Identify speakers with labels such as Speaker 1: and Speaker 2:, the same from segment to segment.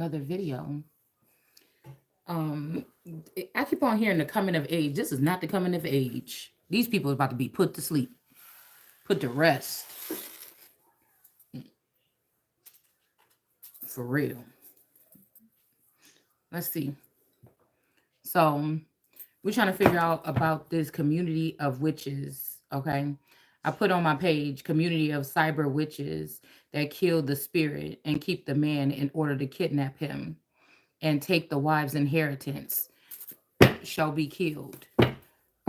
Speaker 1: another video. Um, I keep on hearing the coming of age. This is not the coming of age. These people are about to be put to sleep, put to rest, for real. Let's see. So we're trying to figure out about this community of witches. Okay. I put on my page community of cyber witches that kill the spirit and keep the man in order to kidnap him and take the wife's inheritance shall be killed.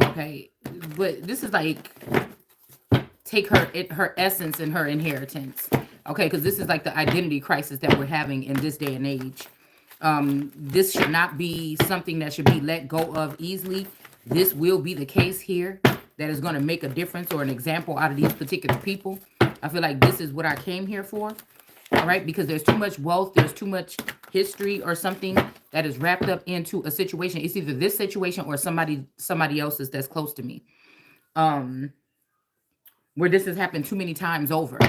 Speaker 1: Okay. But this is like take her essence and her inheritance. Okay, because this is like the identity crisis that we're having in this day and age. This should not be something that should be let go of easily. This will be the case here that is going to make a difference or an example out of these particular people. I feel like this is what I came here for. All right, because there's too much wealth, there's too much history or something that is wrapped up into a situation. It's either this situation or somebody else's that's close to me. Where this has happened too many times over.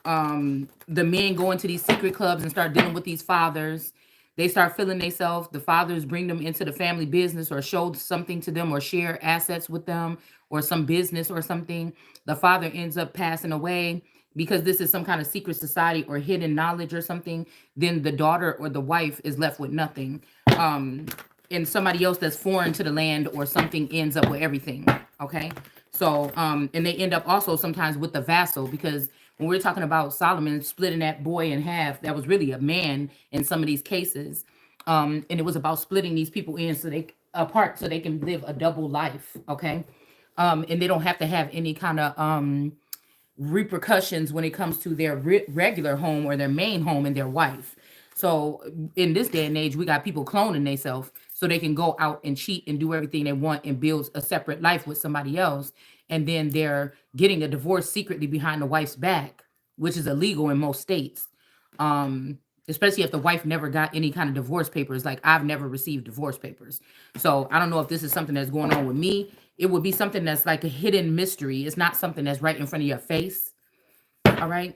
Speaker 1: The men go into these secret clubs and start dealing with these fathers. They start feeling themselves. The fathers bring them into the family business or show something to them or share assets with them or some business or something. The father ends up passing away because this is some kind of secret society or hidden knowledge or something. Then the daughter or the wife is left with nothing. And somebody else that's foreign to the land or something ends up with everything. Okay. So, and they end up also sometimes with the vassal, because when we're talking about Solomon splitting that boy in half, that was really a man in some of these cases. And it was about splitting these people in so they apart so they can live a double life. Okay. And they don't have to have any kind of repercussions when it comes to their regular home or their main home and their wife. So in this day and age, we got people cloning themselves so they can go out and cheat and do everything they want and build a separate life with somebody else. And then they're getting a divorce secretly behind the wife's back, which is illegal in most states. Especially if the wife never got any kind of divorce papers. Like I've never received divorce papers. So I don't know if this is something that's going on with me. It would be something that's like a hidden mystery. It's not something that's right in front of your face. All right.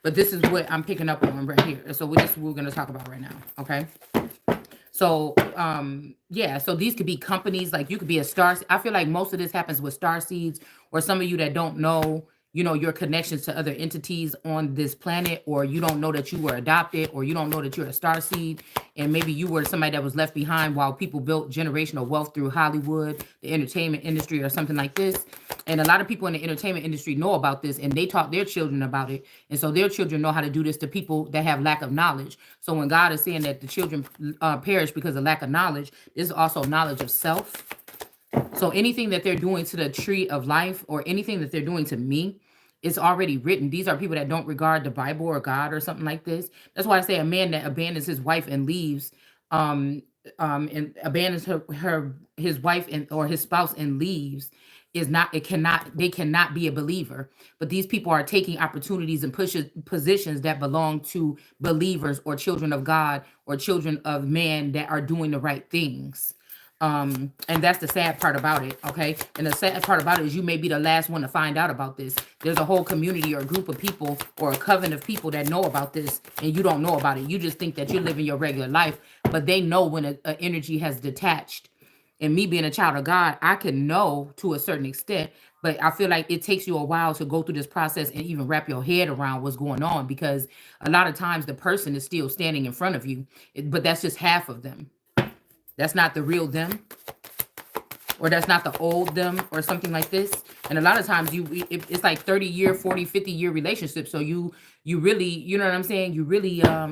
Speaker 1: But this is what I'm picking up on right here. So we're going to talk about right now. Okay. So, yeah, so these could be companies, like you could be a star. I feel like most of this happens with star seeds, or some of you that don't know, your connections to other entities on this planet, or you don't know that you were adopted, or you don't know that you're a star seed, and maybe you were somebody that was left behind while people built generational wealth through Hollywood, the entertainment industry, or something like this. And a lot of people in the entertainment industry know about this, and they taught their children about it. And so their children know how to do this to people that have lack of knowledge. So when God is saying that the children perish because of lack of knowledge, this is also knowledge of self. So anything that they're doing to the tree of life, or anything that they're doing to me, it's already written. These are people that don't regard the Bible or God or something like this. That's why I say a man that abandons his wife and leaves, and abandons his wife and or his spouse and leaves, is not, they cannot be a believer. But these people are taking opportunities and pushes positions that belong to believers or children of God or children of man that are doing the right things. And that's the sad part about it. Okay. And the sad part about it is you may be the last one to find out about this. There's a whole community or group of people or a coven of people that know about this, and you don't know about it. You just think that you're living your regular life, but they know when an energy has detached. And me being a child of God, I can know to a certain extent, but I feel like it takes you a while to go through this process and even wrap your head around what's going on, because a lot of times the person is still standing in front of you, but that's just half of them. That's not the real them, or that's not the old them, or something like this. And a lot of times it's like 30-year, 40, 50-year relationships. So you really, you know what I'm saying? You really, I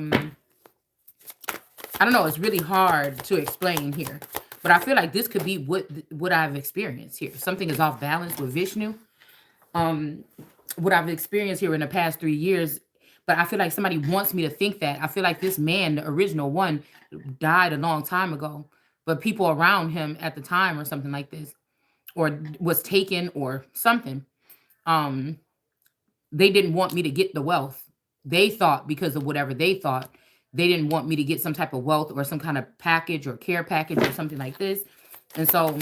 Speaker 1: don't know. It's really hard to explain here, but I feel like this could be what I've experienced here. Something is off balance with Vishnu. What I've experienced here in the past 3 years, but I feel like somebody wants me to think that. I feel like this man, the original one, died a long time ago, but people around him at the time or something like this, or was taken or something, they didn't want me to get the wealth. They thought, because of whatever they thought, they didn't want me to get some type of wealth or some kind of package or care package or something like this. And so,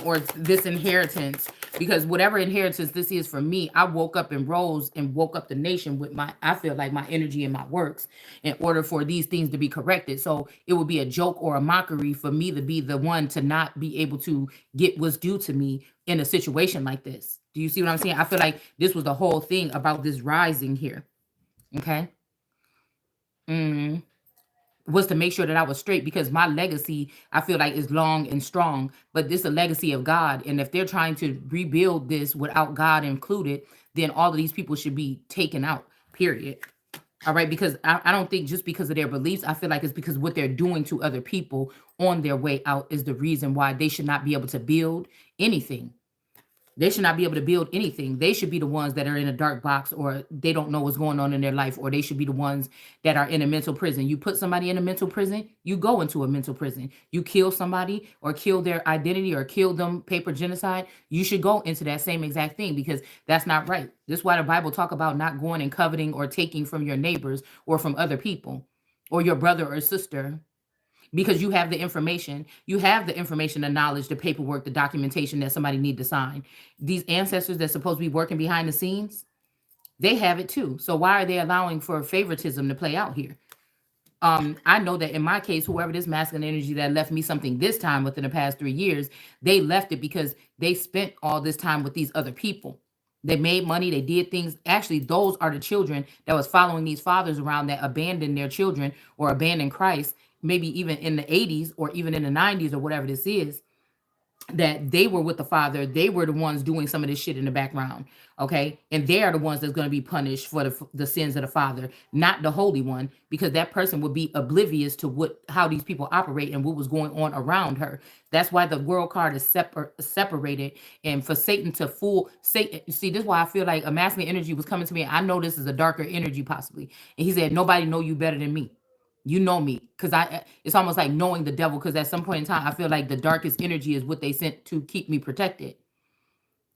Speaker 1: or this inheritance. Because whatever inheritance this is for me, I woke up and rose and woke up the nation with my, I feel like my energy and my works in order for these things to be corrected. So it would be a joke or a mockery for me to be the one to not be able to get what's due to me in a situation like this. Do you see what I'm saying? I feel like this was the whole thing about this rising here. Okay. Mm, was to make sure that I was straight, because my legacy, I feel like, is long and strong, but this is a legacy of God. And if they're trying to rebuild this without God included, then all of these people should be taken out, period. All right. Because I don't think just because of their beliefs, I feel like it's because what they're doing to other people on their way out is the reason why they should not be able to build anything. They should not be able to build anything. They should be the ones that are in a dark box, or they don't know what's going on in their life, or they should be the ones that are in a mental prison. You put somebody in a mental prison, you go into a mental prison. You kill somebody or kill their identity or kill them, paper genocide, you should go into that same exact thing, because that's not right. This is why the Bible talk about not going and coveting or taking from your neighbors or from other people or your brother or sister, because you have the information, the knowledge, the paperwork, the documentation that somebody need to sign. These ancestors that's supposed to be working behind the scenes, they have it too. So why are they allowing for favoritism to play out here? I know that in my case, whoever this masculine energy that left me something this time within the past 3 years, they left it because they spent all this time with these other people. They made money, they did things. Actually, those are the children that was following these fathers around that abandoned their children or abandoned Christ, maybe even in the 80s or even in the 90s or whatever this is, that they were with the father. They were the ones doing some of this shit in the background. Okay. And they are the ones that's going to be punished for the sins of the father, not the holy one, because that person would be oblivious to how these people operate and what was going on around her. That's why the world card is separated. And for Satan to fool Satan, see, this is why I feel like a masculine energy was coming to me. I know this is a darker energy possibly. And he said, nobody know you better than me. You know me, because it's almost like knowing the devil, because at some point in time I feel like the darkest energy is what they sent to keep me protected.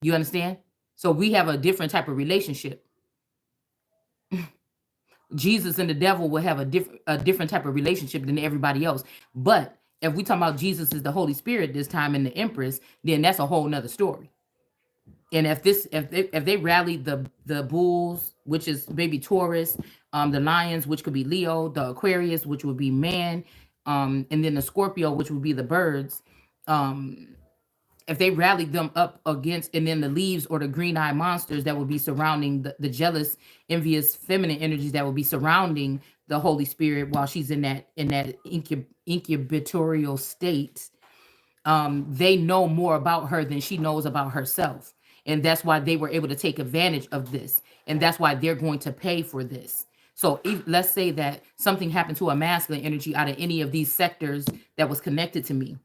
Speaker 1: You understand? So we have a different type of relationship. Jesus and the devil will have a different type of relationship than everybody else. But if we talk about Jesus is the Holy Spirit this time and the Empress, then that's a whole nother story. And if they rally the bulls, which is maybe Taurus, the lions, which could be Leo, the Aquarius, which would be man, and then the Scorpio, which would be the birds. um if they rallied them up against, and then the leaves or the green eye monsters that would be surrounding the jealous, envious, feminine energies that would be surrounding the Holy Spirit while she's in that incubatorial state, they know more about her than she knows about herself. And that's why they were able to take advantage of this. And that's why they're going to pay for this. So if, let's say that something happened to a masculine energy out of any of these sectors that was connected to me,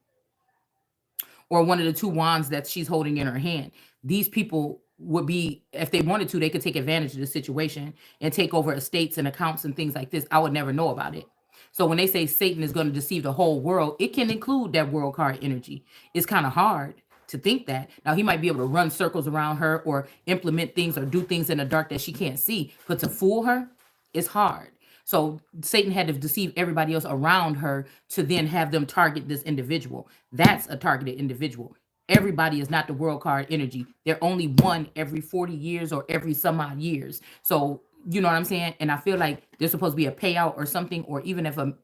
Speaker 1: or one of the two wands that she's holding in her hand. These people would be, if they wanted to, they could take advantage of the situation and take over estates and accounts and things like this. I would never know about it. So when they say Satan is going to deceive the whole world, it can include that world card energy. It's kind of hard to think that. Now he might be able to run circles around her or implement things or do things in the dark that she can't see, but to fool her, it's hard. So Satan had to deceive everybody else around her to then have them target this individual. That's a targeted individual. Everybody is not the world card energy. They're only one every 40 years or every some odd years. So, you know what I'm saying? And I feel like there's supposed to be a payout or something, or even if a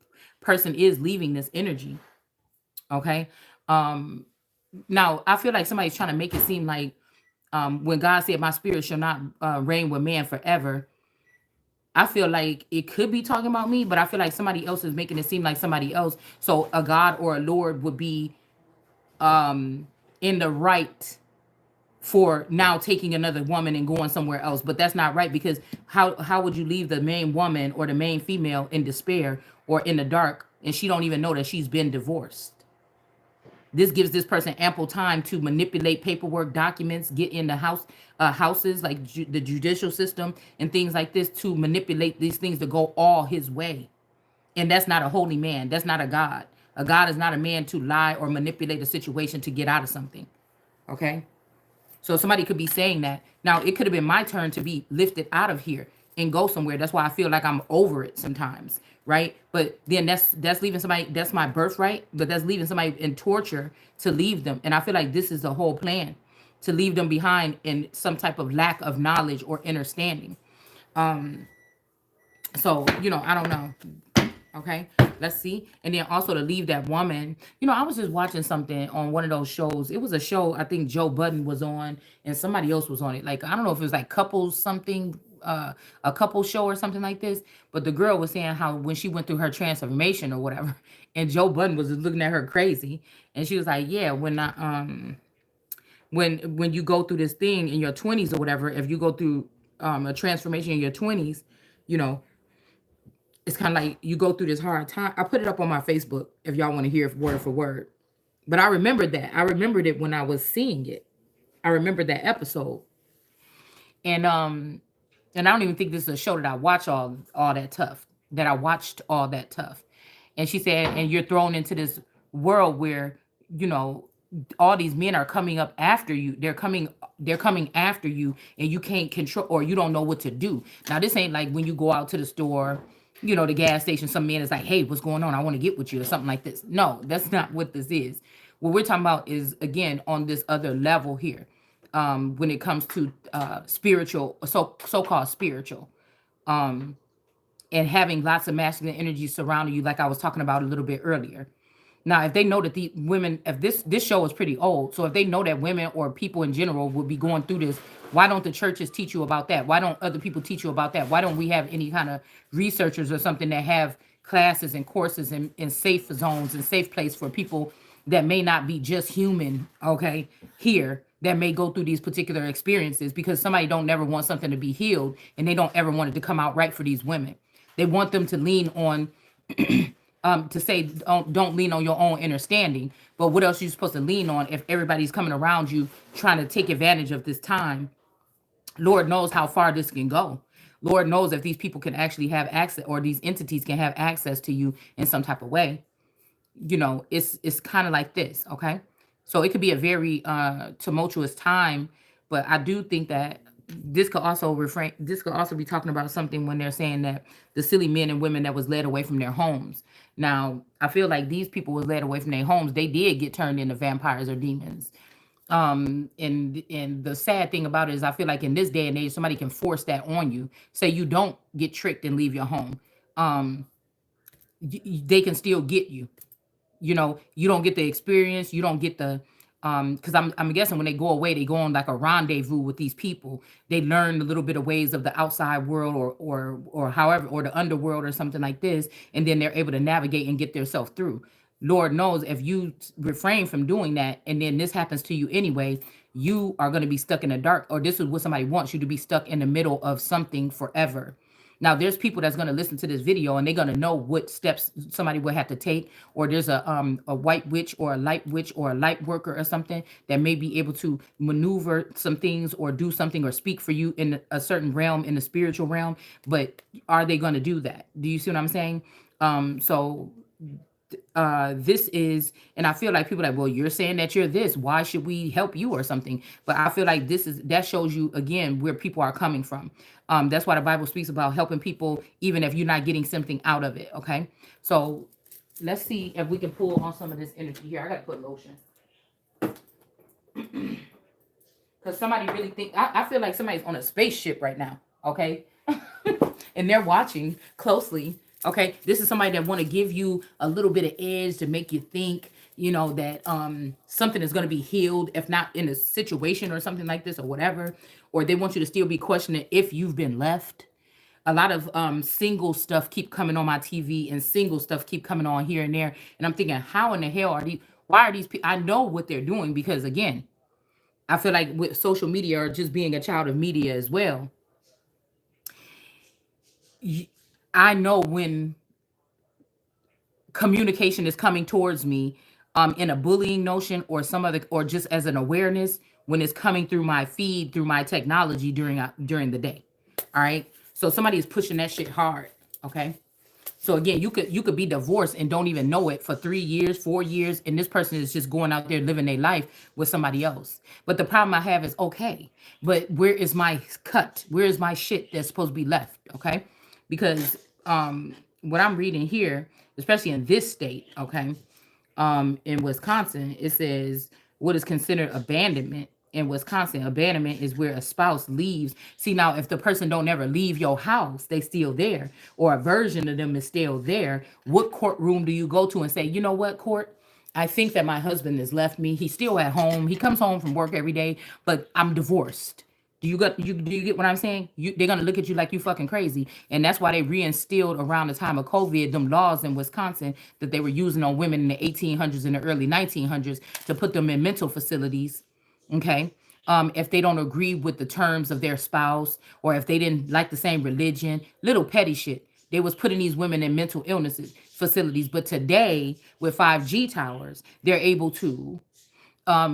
Speaker 1: person is leaving this energy. Okay. Um, Now I feel like somebody's trying to make it seem like, when God said, my spirit shall not reign with man forever, I feel like it could be talking about me, but I feel like somebody else is making it seem like somebody else. So a God or a Lord would be in the right for now taking another woman and going somewhere else. But that's not right, because how would you leave the main woman or the main female in despair or in the dark, and she don't even know that she's been divorced? This gives this person ample time to manipulate paperwork, documents, get in the houses like the judicial system and things like this, to manipulate these things to go all his way. And that's not a holy man. That's not a God. A God is not a man to lie or manipulate a situation to get out of something. Okay. So somebody could be saying that. Now it could have been my turn to be lifted out of here and go somewhere. That's why I feel like I'm over it sometimes, right? But then that's leaving somebody, that's my birthright, but that's leaving somebody in torture to leave them. And I feel like this is the whole plan. to leave them behind in some type of lack of knowledge or understanding. So, I don't know. Okay, let's see. And then also to leave that woman, I was just watching something on one of those shows. It was a show I think Joe Budden was on and somebody else was on it. Like, I don't know if it was like couples something, a couple show or something like this. But the girl was saying how when she went through her transformation or whatever, and Joe Budden was just looking at her crazy. And she was like, yeah, when you go through this thing in your 20s or whatever, if you go through a transformation in your 20s, you know, it's kind of like you go through this hard time. I put it up on my Facebook if y'all want to hear it word for word. But I remembered that. I remembered it when I was seeing it. I remembered that episode. And I don't even think this is a show that I watch all that tough. That I watched all that tough. And she said, and you're thrown into this world where, you know, all these men are coming up after you. They're coming after you and you can't control or you don't know what to do. Now, this ain't like when you go out to the store, the gas station, some man is like, hey, what's going on? I want to get with you or something like this. No, that's not what this is. What we're talking about is again on this other level here. When it comes to spiritual, so-called spiritual, and having lots of masculine energy surrounding you, like I was talking about a little bit earlier. Now, if they know that the women, if this show is pretty old, so if they know that women or people in general would be going through this, why don't the churches teach you about that? Why don't other people teach you about that? Why don't we have any kind of researchers or something that have classes and courses in safe zones and safe place for people that may not be just human, okay, here that may go through these particular experiences because somebody don't never want something to be healed and they don't ever want it to come out right for these women. They want them to lean on to say don't lean on your own understanding. But what else are you supposed to lean on if everybody's coming around you trying to take advantage of this time? Lord knows how far this can go. Lord knows if these people can actually have access or these entities can have access to you in some type of way. It's kind of like this, okay? So it could be a very tumultuous time, but I do think that this could also be talking about something when they're saying that the silly men and women that was led away from their homes. Now, I feel like these people was led away from their homes. They did get turned into vampires or demons. And the sad thing about it is I feel like in this day and age, somebody can force that on you. Say you don't get tricked and leave your home. Um, they can still get you. You don't get the experience, you don't get the because I'm guessing when they go away, they go on like a rendezvous with these people. They learn a little bit of ways of the outside world or however, or the underworld or something like this, and then they're able to navigate and get themselves through. Lord knows if you refrain from doing that and then this happens to you anyway, you are going to be stuck in the dark, or this is what somebody wants you to be stuck in the middle of something forever. Now, there's people that's going to listen to this video and they're going to know what steps somebody will have to take, or there's a white witch or a light witch or a light worker or something that may be able to maneuver some things or do something or speak for you in a certain realm, in the spiritual realm. But are they going to do that? Do you see what I'm saying? So this is, and I feel like people are like, well, you're saying that you're this, why should we help you or something? But I feel like that shows you again where people are coming from. That's why the Bible speaks about helping people even if you're not getting something out of it. Okay, so let's see if we can pull on some of this energy here. I gotta put lotion because somebody really I feel like somebody's on a spaceship right now. Okay, and they're watching closely. Okay, this is somebody that want to give you a little bit of edge to make you think, that something is going to be healed, if not in a situation or something like this or whatever, or they want you to still be questioning if you've been left. A lot of single stuff keep coming on my TV, and single stuff keep coming on here and there, and I'm thinking, how in the hell are these? Why are these people? I know what they're doing because again, I feel like with social media or just being a child of media as well, I know when communication is coming towards me in a bullying notion or some other, or just as an awareness when it's coming through my feed, through my technology during the day. All right. So somebody is pushing that shit hard. Okay. So again, you could be divorced and don't even know it for 3 years, 4 years, and this person is just going out there living their life with somebody else. But the problem I have is okay, but where is my cut? Where is my shit that's supposed to be left? Okay, because what I'm reading here, especially in this state, okay, in Wisconsin, it says what is considered abandonment in Wisconsin. Abandonment is where a spouse leaves. See, now if the person don't ever leave your house, they still there, or a version of them is still there. What courtroom do you go to and say, you know what, court? I think that my husband has left me. He's still at home. He comes home from work every day, but I'm divorced. Do you get what I'm saying? They're gonna look at you like you fucking crazy, and that's why they reinstilled around the time of COVID them laws in Wisconsin that they were using on women in the 1800s and the early 1900s to put them in mental facilities. Okay, if they don't agree with the terms of their spouse, or if they didn't like the same religion, little petty shit. They was putting these women in mental illnesses facilities. But today, with 5G towers, they're able to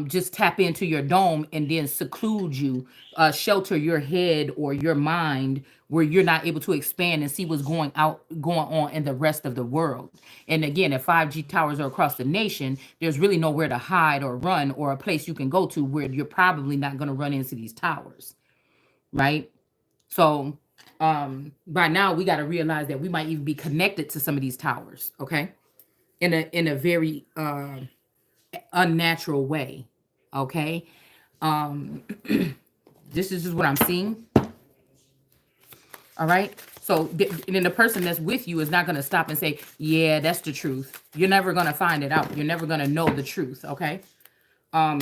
Speaker 1: just tap into your dome and then seclude you, shelter your head or your mind where you're not able to expand and see what's going on in the rest of the world. And again, if 5G towers are across the nation, there's really nowhere to hide or run, or a place you can go to where you're probably not going to run into these towers, right? So by now we got to realize that we might even be connected to some of these towers, okay, in a very unnatural way. Okay. Um, this is just what I'm seeing. All right. So and then the person that's with you is not going to stop and say, yeah, that's the truth. You're never going to find it out. You're never going to know the truth. Okay. Um,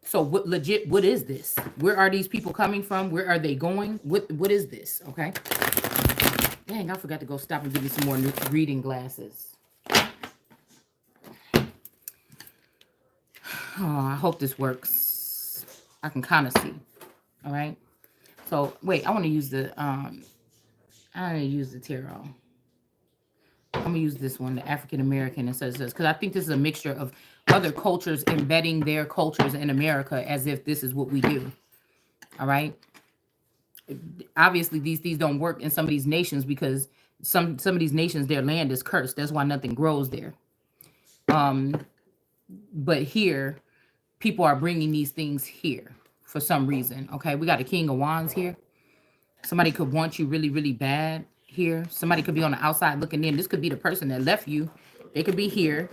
Speaker 1: so what is this? Where are these people coming from? Where are they going? What is this? Okay. Dang, I forgot to go stop and give me some more new reading glasses. Oh, I hope this works. I can kind of see. All right. So wait, I want to use the tarot. I'm gonna use this one, the African American, and says this because I think this is a mixture of other cultures embedding their cultures in America as if this is what we do. All right. Obviously, these don't work in some of these nations because some of these nations, their land is cursed. That's why nothing grows there. But here, people are bringing these things here for some reason. Okay, we got a King of Wands here. Somebody could want you really, really bad here. Somebody could be on the outside looking in. This could be the person that left you. They could be here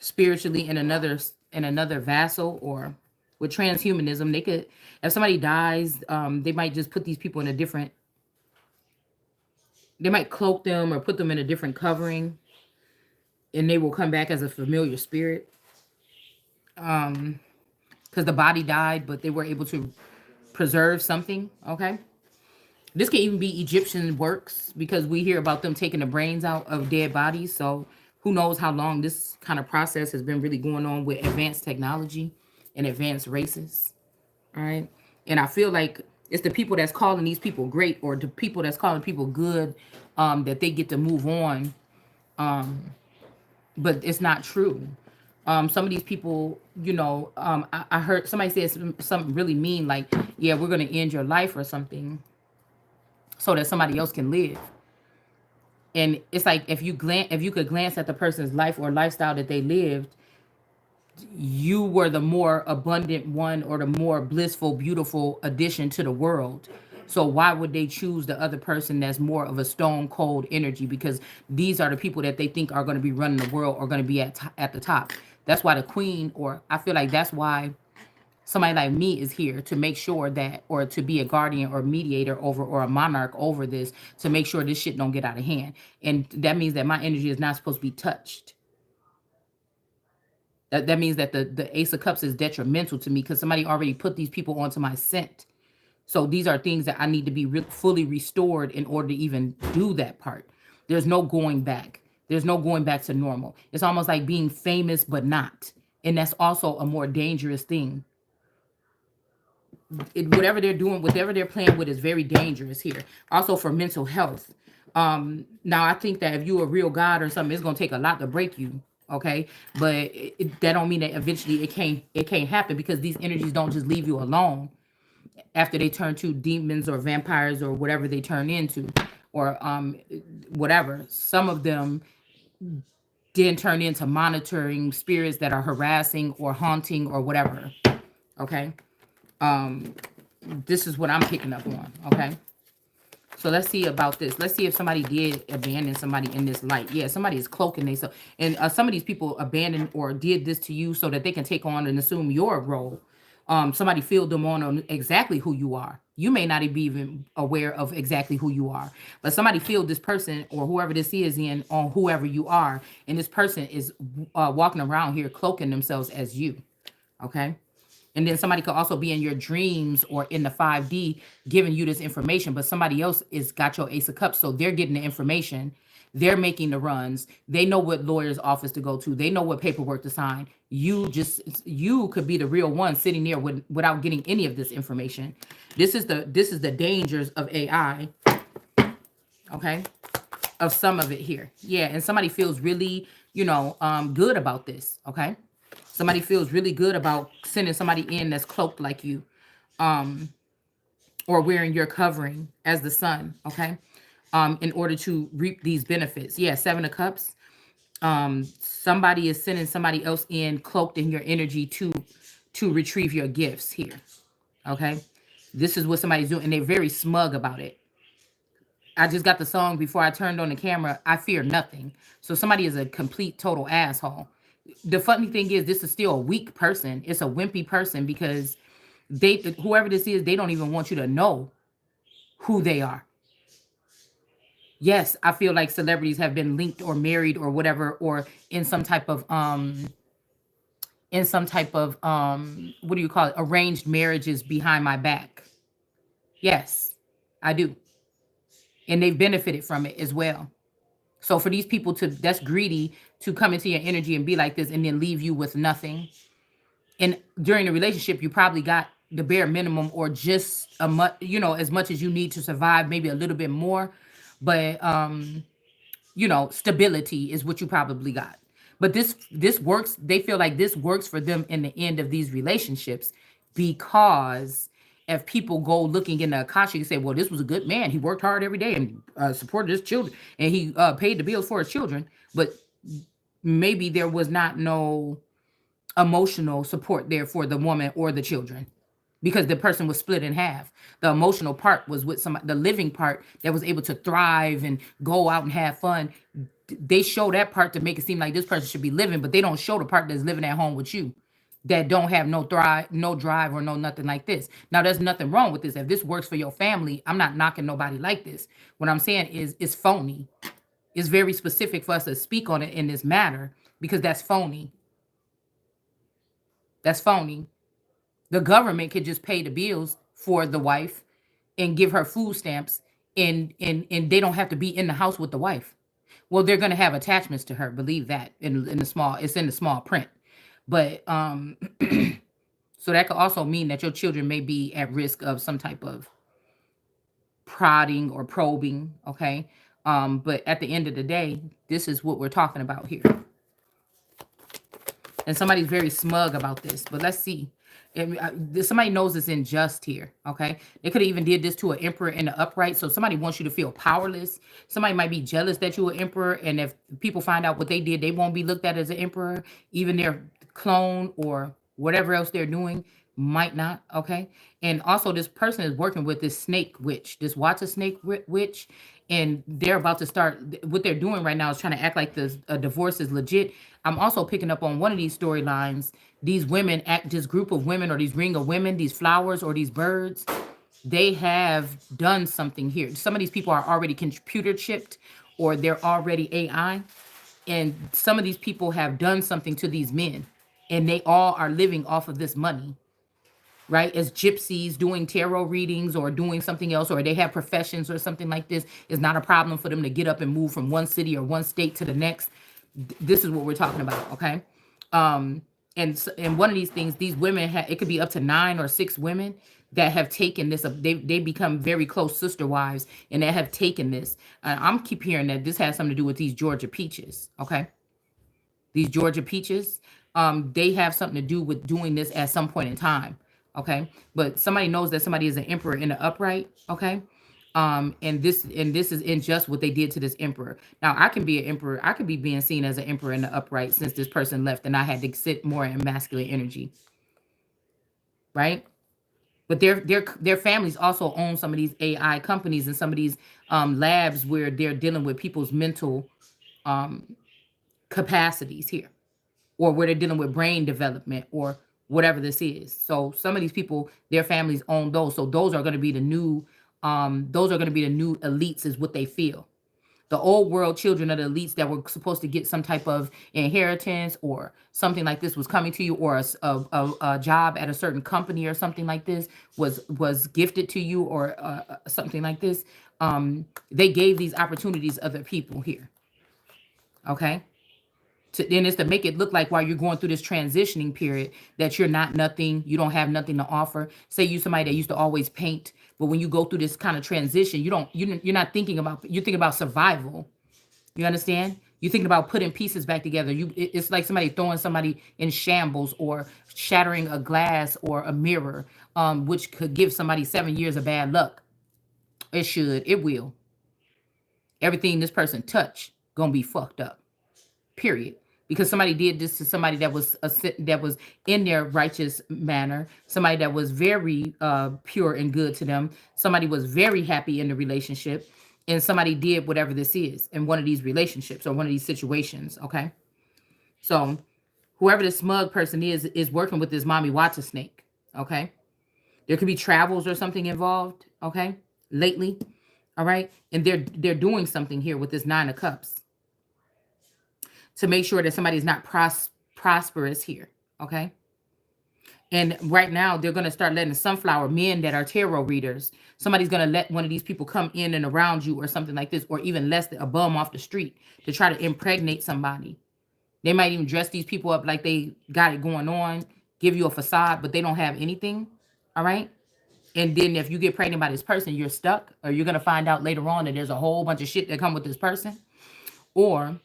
Speaker 1: spiritually in another vassal, or with transhumanism. They could, if somebody dies, they might just put these people in a different. They might cloak them or put them in a different covering, and they will come back as a familiar spirit. Because the body died, but they were able to preserve something. Okay. This can even be Egyptian works because we hear about them taking the brains out of dead bodies. So who knows how long this kind of process has been really going on with advanced technology and advanced races. All right. And I feel like it's the people that's calling these people great, or the people that's calling people good, that they get to move on. But it's not true. Some of these people, I heard somebody say something really mean, like, yeah, we're going to end your life or something so that somebody else can live. And it's like, if you could glance at the person's life or lifestyle that they lived, you were the more abundant one, or the more blissful, beautiful addition to the world. So why would they choose the other person that's more of a stone cold energy? Because these are the people that they think are going to be running the world, or going to be at the top. That's why the queen, or I feel like that's why somebody like me is here, to make sure that, or to be a guardian or mediator over, or a monarch over this, to make sure this shit don't get out of hand. And that means that my energy is not supposed to be touched. That means that the Ace of Cups is detrimental to me because somebody already put these people onto my scent. So these are things that I need to be fully restored in order to even do that part. There's no going back. There's no going back to normal. It's almost like being famous but not. And that's also a more dangerous thing. Whatever they're doing, whatever they're playing with is very dangerous here. Also for mental health. Now I think that if you're a real God or something, it's gonna take a lot to break you. Okay, but that don't mean that eventually it can't happen, because these energies don't just leave you alone after they turn to demons or vampires or whatever they turn into, or whatever. Some of them then turn into monitoring spirits that are harassing or haunting or whatever. Okay, this is what I'm picking up on. Okay. So let's see about this. Let's see if somebody did abandon somebody in this light. Yeah, somebody is cloaking themselves. And some of these people abandoned or did this to you so that they can take on and assume your role. Somebody filled them on exactly who you are. You may not be even aware of exactly who you are, but somebody filled this person or whoever this is in on whoever you are, and this person is walking around here cloaking themselves as you. Okay. And then somebody could also be in your dreams or in the 5D giving you this information, but somebody else is got your Ace of Cups. So they're getting the information. They're making the runs. They know what lawyer's office to go to. They know what paperwork to sign. You could be the real one sitting there without getting any of this information. This is the dangers of AI, okay? Of some of it here. Yeah, and somebody feels really, good about this, okay? Somebody feels really good about sending somebody in that's cloaked like you, or wearing your covering as the sun, okay? In order to reap these benefits. Yeah, 7 of Cups. Somebody is sending somebody else in cloaked in your energy to retrieve your gifts here, okay? This is what somebody's doing, and they're very smug about it. I just got the song before I turned on the camera. I fear nothing. So somebody is a complete total asshole. The funny thing is, this is still a weak person. It's a wimpy person because whoever this is, they don't even want you to know who they are. Yes, I feel like celebrities have been linked or married or whatever, or in some type of what do you call it? Arranged marriages behind my back. Yes, I do. And they've benefited from it as well. So for these people that's greedy to come into your energy and be like this and then leave you with nothing. And during the relationship, you probably got the bare minimum or just as much as you need to survive, maybe a little bit more. But stability is what you probably got. But this works. They feel like this works for them in the end of these relationships, because if people go looking in the Akasha and say, well, this was a good man. He worked hard every day and supported his children, and he paid the bills for his children. But maybe there was not no emotional support there for the woman or the children, because the person was split in half. The emotional part was with the living part that was able to thrive and go out and have fun. They show that part to make it seem like this person should be living, but they don't show the part that's living at home with you, that don't have no drive or no nothing like this. Now, there's nothing wrong with this. If this works for your family, I'm not knocking nobody like this. What I'm saying is it's phony. It's very specific for us to speak on it in this matter, because that's phony. That's phony. The government could just pay the bills for the wife and give her food stamps, and they don't have to be in the house with the wife. Well, they're going to have attachments to her. Believe that in the small, it's in the small print. But so that could also mean that your children may be at risk of some type of prodding or probing. Okay. But at the end of the day, this is what we're talking about here. And somebody's very smug about this, but let's see. Somebody knows it's unjust here, okay? They could have even did this to an emperor in the upright, so somebody wants you to feel powerless. Somebody might be jealous that you're an emperor, and if people find out what they did, they won't be looked at as an emperor. Even their clone or whatever else they're doing might not, okay? And also, this person is working with this snake witch, this water snake witch, and they're about to start. What they're doing right now is trying to act like the divorce is legit. I'm also picking up on one of these storylines. These women, this group of women, or these ring of women, these flowers or these birds, they have done something here. Some of these people are already computer chipped, or they're already AI. And some of these people have done something to these men, and they all are living off of this money, right? As gypsies doing tarot readings or doing something else, or they have professions or something like this. It's not a problem for them to get up and move from one city or one state to the next. This is what we're talking about, okay? And one of these things, these women, it could be up to 9 or 6 women that have taken this. They become very close sister wives, and that have taken this. I'm keep hearing that this has something to do with these Georgia peaches, okay? These Georgia peaches, they have something to do with doing this at some point in time, okay? But somebody knows that somebody is an emperor in the upright, okay? And this is unjust what they did to this emperor. Now, I can be an emperor. I could be being seen as an emperor in the upright since this person left, and I had to sit more in masculine energy, right? But their families also own some of these AI companies and some of these labs where they're dealing with people's mental capacities here, or where they're dealing with brain development or whatever this is. So some of these people, their families own those. So those are going to be the new, those are going to be the new elites, is what they feel. The old world children of the elites that were supposed to get some type of inheritance or something like this was coming to you, or a job at a certain company or something like this was gifted to you, or something like this. They gave these opportunities other people here. Okay. Then it's to make it look like while you're going through this transitioning period that you're not nothing, you don't have nothing to offer. Say you somebody that used to always paint, but when you go through this kind of transition, you're not thinking about, you're thinking about survival. You understand? You're thinking about putting pieces back together. It's like somebody throwing somebody in shambles, or shattering a glass or a mirror, which could give somebody 7 years of bad luck. It will. Everything this person touch gonna be fucked up. Period. Because somebody did this to somebody that was that was in their righteous manner, somebody that was very pure and good to them, somebody was very happy in the relationship, and somebody did whatever this is in one of these relationships or one of these situations. Okay, so whoever this smug person is working with this mommy water snake. Okay, there could be travels or something involved. Okay, lately. All right, and they're doing something here with this 9 of Cups to make sure that somebody's not prosperous here. Okay. And right now, they're going to start letting sunflower men that are tarot readers, somebody's going to let one of these people come in and around you or something like this, or even less, a bum off the street to try to impregnate somebody. They might even dress these people up like they got it going on, give you a facade, but they don't have anything. All right. And then if you get pregnant by this person, you're stuck, or you're going to find out later on that there's a whole bunch of shit that come with this person. Or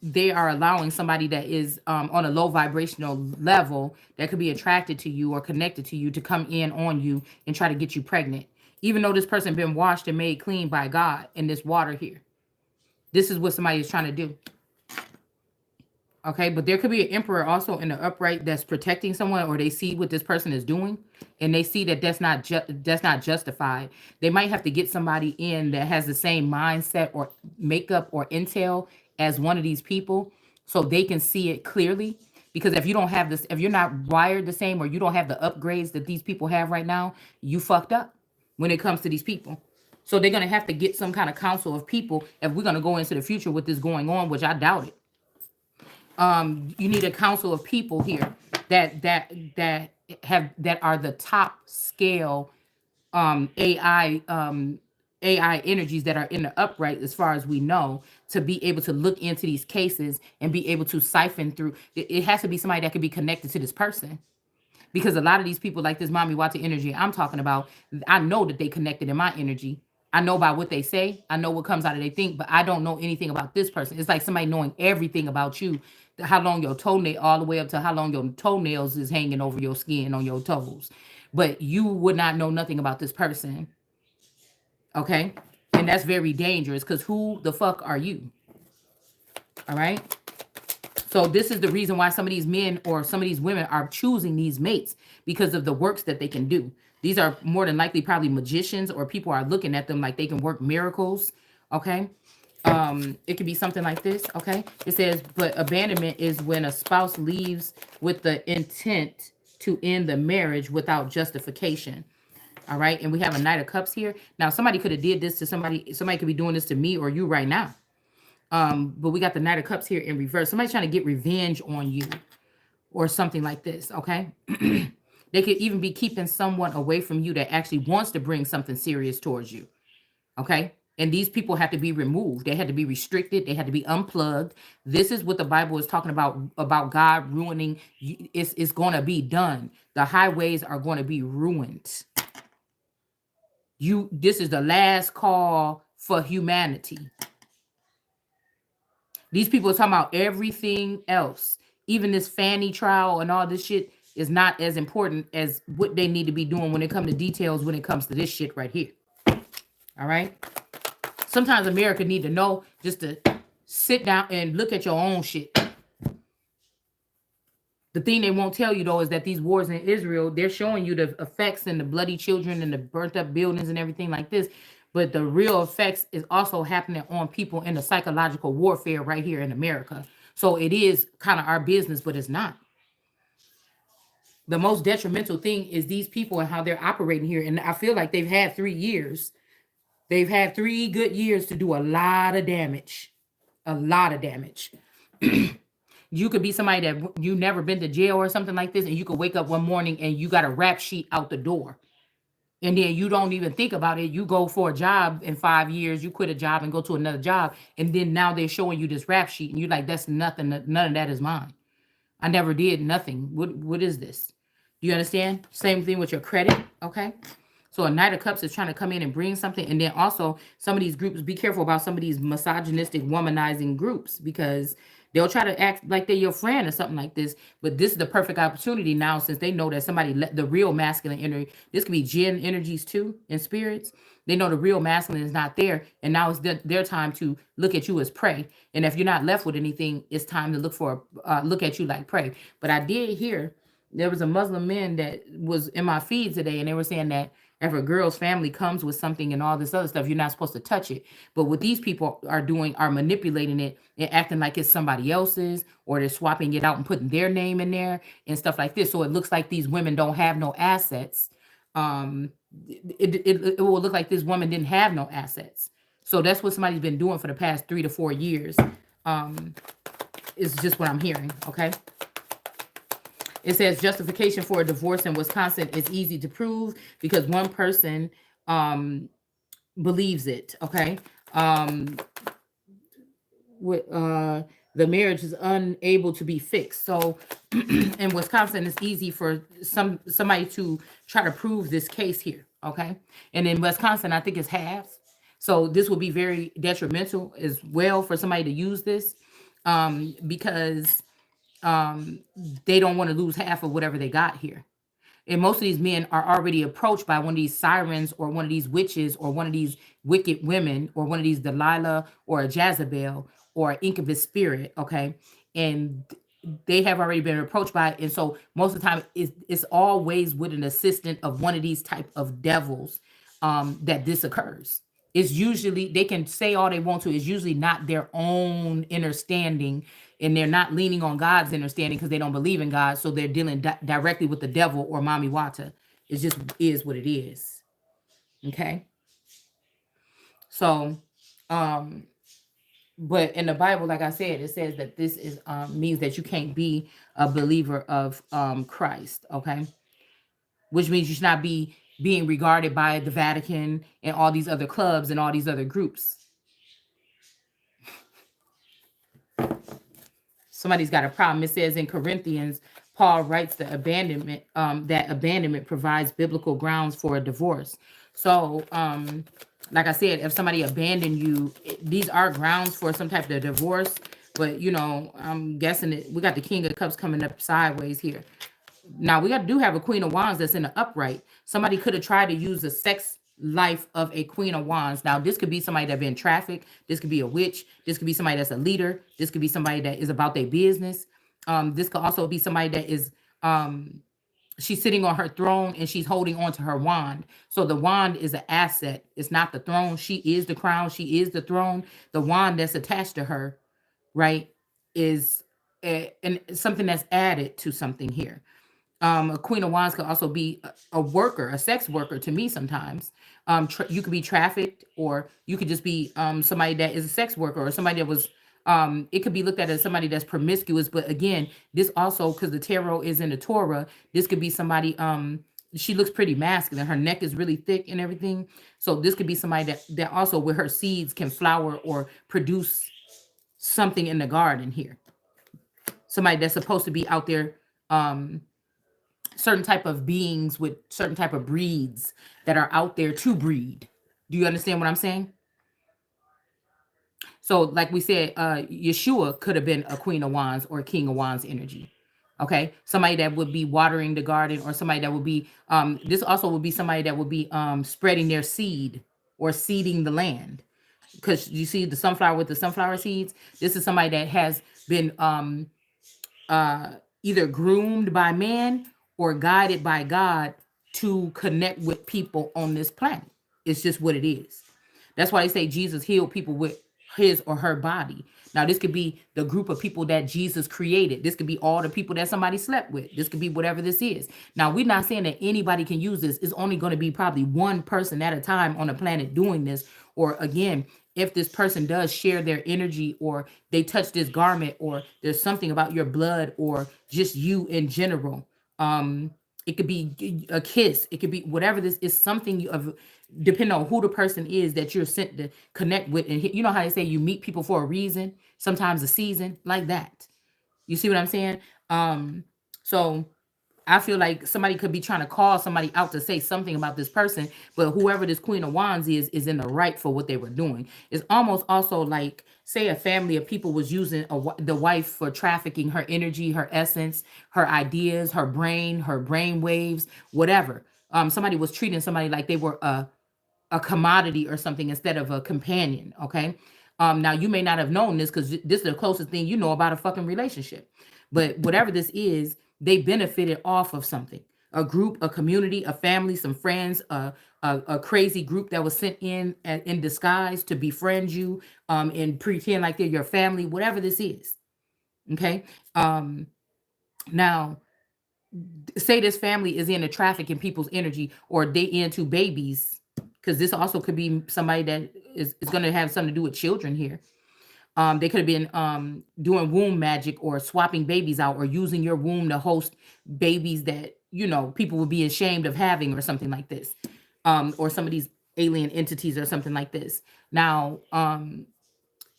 Speaker 1: they are allowing somebody that is on a low vibrational level that could be attracted to you or connected to you to come in on you and try to get you pregnant, even though this person been washed and made clean by God in this water here. This is what somebody is trying to do. Okay, but there could be an emperor also in the upright that's protecting someone, or they see what this person is doing and they see that that's not justified. They might have to get somebody in that has the same mindset or makeup or intel as one of these people, so they can see it clearly. Because if you don't have this, if you're not wired the same, or you don't have the upgrades that these people have right now, you fucked up when it comes to these people. So they're gonna have to get some kind of council of people if we're gonna go into the future with this going on, which I doubt it. You need a council of people here that are the top scale AI energies that are in the upright, as far as we know, to be able to look into these cases and be able to siphon through. It has to be somebody that can be connected to this person, because a lot of these people, like this mommy water energy I'm talking about, I know that they connected in my energy. I know by what they say, I know what comes out of they think, but I don't know anything about this person. It's like somebody knowing everything about you, how long your toenail, all the way up to how long your toenails is hanging over your skin on your toes, but you would not know nothing about this person. Okay, and that's very dangerous, because who the fuck are you? All right. So this is the reason why some of these men or some of these women are choosing these mates, because of the works that they can do. These are more than likely probably magicians, or people are looking at them like they can work miracles. Okay. It could be something like this. Okay. It says, but abandonment is when a spouse leaves with the intent to end the marriage without justification. All right. And we have a Knight of Cups here. Now, somebody could have did this to somebody. Somebody could be doing this to me or you right now. But we got the Knight of Cups here in reverse. Somebody's trying to get revenge on you or something like this. Okay. They could even be keeping someone away from you that actually wants to bring something serious towards you. Okay. And these people have to be removed. They had to be restricted. They had to be unplugged. This is what the Bible is talking about God ruining. It's going to be done. The highways are going to be ruined. This is the last call for humanity. These people are talking about everything else. Even this Fanny trial and all this shit is not as important as what they need to be doing when it comes to details, when it comes to this shit right here. All right. Sometimes America need to know just to sit down and look at your own shit. The thing they won't tell you, though, is that these wars in Israel, they're showing you the effects and the bloody children and the burnt up buildings and everything like this. But the real effects is also happening on people in the psychological warfare right here in America. So it is kind of our business, but it's not. The most detrimental thing is these people and how they're operating here. And I feel like they've had 3 years. They've had 3 good years to do a lot of damage. A lot of damage. You could be somebody that you never been to jail or something like this, and you could wake up one morning and you got a rap sheet out the door. And then you don't even think about it. You go for a job in 5 years, you quit a job and go to another job, and then now they're showing you this rap sheet, and you're like, that's nothing, none of that is mine. I never did nothing. What is this? Do you understand? Same thing with your credit, okay? So a Knight of Cups is trying to come in and bring something. And then also some of these groups, be careful about some of these misogynistic, womanizing groups, because they'll try to act like they're your friend or something like this. But this is the perfect opportunity now, since they know that somebody let the real masculine energy, this could be Jinn energies too, and spirits. They know the real masculine is not there. And now it's their time to look at you as prey. And if you're not left with anything, it's time to look at you like prey. But I did hear there was a Muslim man that was in my feed today, and they were saying that if a girl's family comes with something and all this other stuff, you're not supposed to touch it. But what these people are doing are manipulating it and acting like it's somebody else's, or they're swapping it out and putting their name in there and stuff like this. So it looks like these women don't have no assets. Um, it will look like this woman didn't have no assets. So that's what somebody's been doing for the past 3 to 4 years. Um, is just what I'm hearing. Okay. It says justification for a divorce in Wisconsin is easy to prove because one person um, believes it. Okay. Um, the marriage is unable to be fixed. So in Wisconsin, it's easy for somebody to try to prove this case here. Okay. And in Wisconsin, I think it's half. So this will be very detrimental as well for somebody to use this, because um, they don't want to lose half of whatever they got here. And most of these men are already approached by one of these sirens or one of these witches or one of these wicked women or one of these Delilah or a Jezebel or an incubus spirit. Okay. And they have already been approached by it. And so most of the time it's always with an assistant of one of these type of devils, that this occurs. It's usually, they can say all they want to, it's usually not their own understanding, and they're not leaning on God's understanding because they don't believe in God. So they're dealing directly with the devil or Mami Wata. It just is what it is. Okay. So, um, but in the Bible, like I said, it says that this is means that you can't be a believer of Christ. Okay. Which means you should not be being regarded by the Vatican and all these other clubs and all these other groups. Somebody's got a problem. It says in Corinthians, Paul writes that abandonment provides biblical grounds for a divorce. So, like I said, if somebody abandoned you, these are grounds for some type of divorce. But I'm guessing it. We got the King of Cups coming up sideways here. Now we do have a Queen of Wands that's in the upright. Somebody could have tried to use the sex life of a Queen of Wands. Now this could be somebody that's been trafficked. This could be a witch. This could be somebody that's a leader. This could be somebody that is about their business. This could also be somebody that is she's sitting on her throne and she's holding on to her wand. So the wand is an asset. It's not the throne. She is the crown. She is the throne. The wand that's attached to her, right, is and something that's added to something here. A Queen of Wands could also be a worker, a sex worker to me sometimes. You could be trafficked, or you could just be somebody that is a sex worker, or somebody that was, it could be looked at as somebody that's promiscuous. But again, this also, because the tarot is in the Torah, this could be somebody, she looks pretty masculine. Her neck is really thick and everything. So this could be somebody that also with her seeds can flower or produce something in the garden here. Somebody that's supposed to be out there, certain type of beings with certain type of breeds that are out there to breed. Do you understand what I'm saying? So like we said, Yeshua could have been a Queen of Wands or a King of Wands energy. Okay. Somebody that would be watering the garden, or somebody that would be, this also would be somebody that would be spreading their seed or seeding the land. Because you see the sunflower with the sunflower seeds, this is somebody that has been either groomed by man or guided by God to connect with people on this planet. It's just what it is. That's why they say Jesus healed people with his or her body. Now, this could be the group of people that Jesus created. This could be all the people that somebody slept with. This could be whatever this is. Now, we're not saying that anybody can use this. It's only going to be probably one person at a time on the planet doing this. Or again, if this person does share their energy, or they touch this garment, or there's something about your blood, or just you in general. It could be a kiss. It could be whatever this is, something of, depending on who the person is that you're sent to connect with. And you know how they say you meet people for a reason, sometimes a season, like that. You see what I'm saying? So I feel like somebody could be trying to call somebody out to say something about this person, but whoever this Queen of Wands is in the right for what they were doing. It's almost also like, say, a family of people was using the wife for trafficking her energy, her essence, her ideas, her brain waves, whatever. Somebody was treating somebody like they were a commodity or something instead of a companion. Okay. Now you may not have known this because this is the closest thing you know about a fucking relationship. But whatever this is, they benefited off of something. A group, a community, a family, some friends, a crazy group that was sent in disguise to befriend you, and pretend like they're your family, whatever this is. Okay. Now, say this family is into trafficking people's energy, or they into babies, because this also could be somebody that is going to have something to do with children here. They could have been doing womb magic, or swapping babies out, or using your womb to host babies that people would be ashamed of having, or something like this. Or some of these alien entities, or something like this. Now,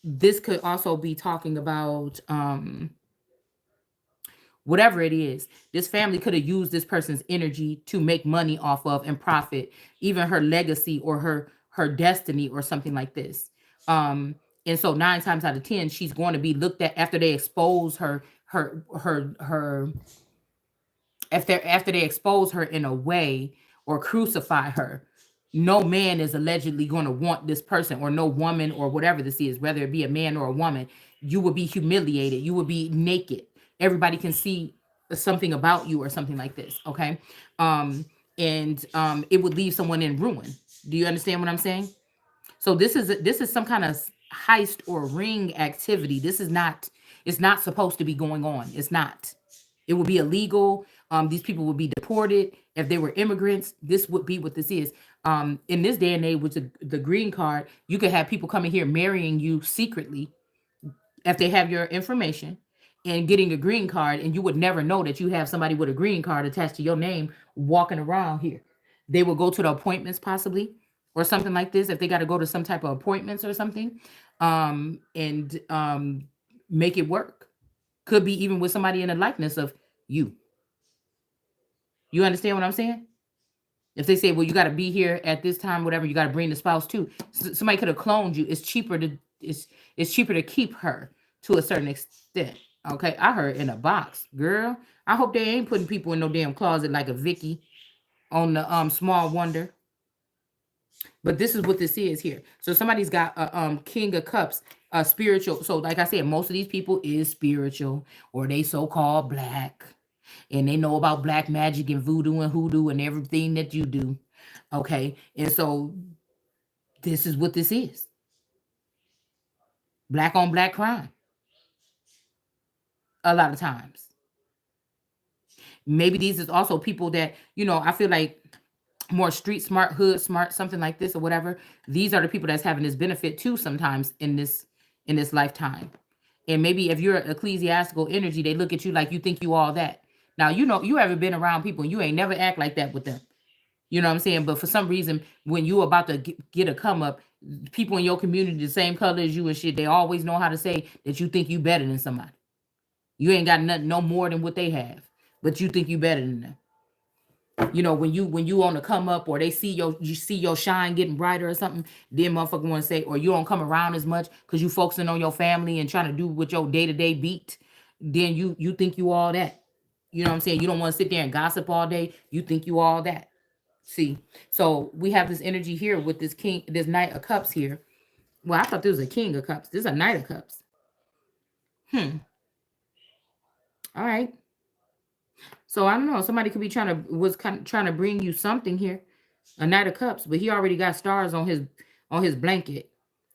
Speaker 1: this could also be talking about whatever it is. This family could have used this person's energy to make money off of and profit, even her legacy, or her destiny, or something like this. And so 9 times out of 10, she's going to be looked at after they expose her after they expose her in a way, or crucify her. No man is allegedly going to want this person, or no woman, or whatever this is, whether it be a man or a woman. You will be humiliated, you will be naked. Everybody can see something about you, or something like this. Okay. And it would leave someone in ruin. Do you understand what I'm saying? So this is some kind of heist or ring activity. This is not, it's not supposed to be going on. It's not. It would be illegal. These people would be deported if they were immigrants. This would be what this is. In this day and age, with the green card, you could have people coming here marrying you secretly if they have your information, and getting a green card, and you would never know that you have somebody with a green card attached to your name walking around here. They will go to the appointments possibly, or something like this, if they got to go to some type of appointments or something, and make it work. Could be even with somebody in the likeness of you. You understand what I'm saying? If they say, well, you got to be here at this time, whatever, you got to bring the spouse too. Somebody could have cloned you. It's cheaper to keep her to a certain extent. Okay, I heard in a box, girl. I hope they ain't putting people in no damn closet like a Vicky on the Small Wonder. But this is what this is here. So somebody's got a King of Cups, a spiritual. So like I said, most of these people is spiritual, or they so-called black, and they know about black magic and voodoo and hoodoo and everything that you do. Okay. And so this is what this is. Black on black crime. A lot of times. Maybe these is also people that, I feel like more street smart, hood smart, something like this, or whatever. These are the people that's having this benefit too sometimes in this lifetime. And maybe if you're ecclesiastical energy, they look at you like you think you all that. Now, you ever been around people and you ain't never act like that with them. You know what I'm saying? But for some reason, when you about to get a come up, people in your community the same color as you and shit, they always know how to say that you think you better than somebody. You ain't got nothing no more than what they have, but you think you better than them. When you on the come up, or they see your shine getting brighter or something, then motherfucker want to say, or you don't come around as much because you focusing on your family and trying to do what your day-to-day beat, then you think you all that. You know what I'm saying? You don't want to sit there and gossip all day. You think you all that. See, so we have this energy here with this Knight of Cups here. Well, I thought this was a King of Cups. This is a Knight of Cups. All right. So I don't know. Somebody could be trying to bring you something here, a Knight of Cups, but he already got stars on his blanket.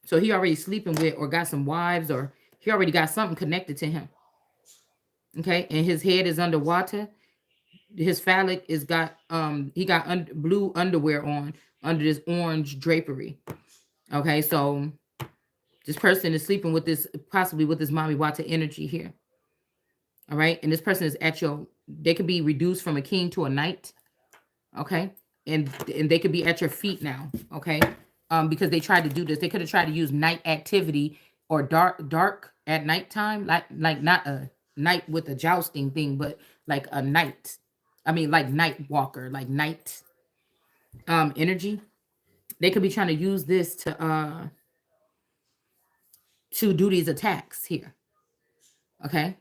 Speaker 1: So he already sleeping with or got some wives, or he already got something connected to him. Okay, and his head is underwater. His phallic is got he got blue underwear on under this orange drapery. Okay, so this person is sleeping with this, possibly with this mommy water energy here. All right, and this person is at your, they could be reduced from a king to a knight. Okay, and they could be at your feet now. Okay, because they tried to do this. They could have tried to use night activity or dark at nighttime, like not a night with a jousting thing, but like a night. I mean, like night walker, like night energy. They could be trying to use this to do these attacks here. Okay,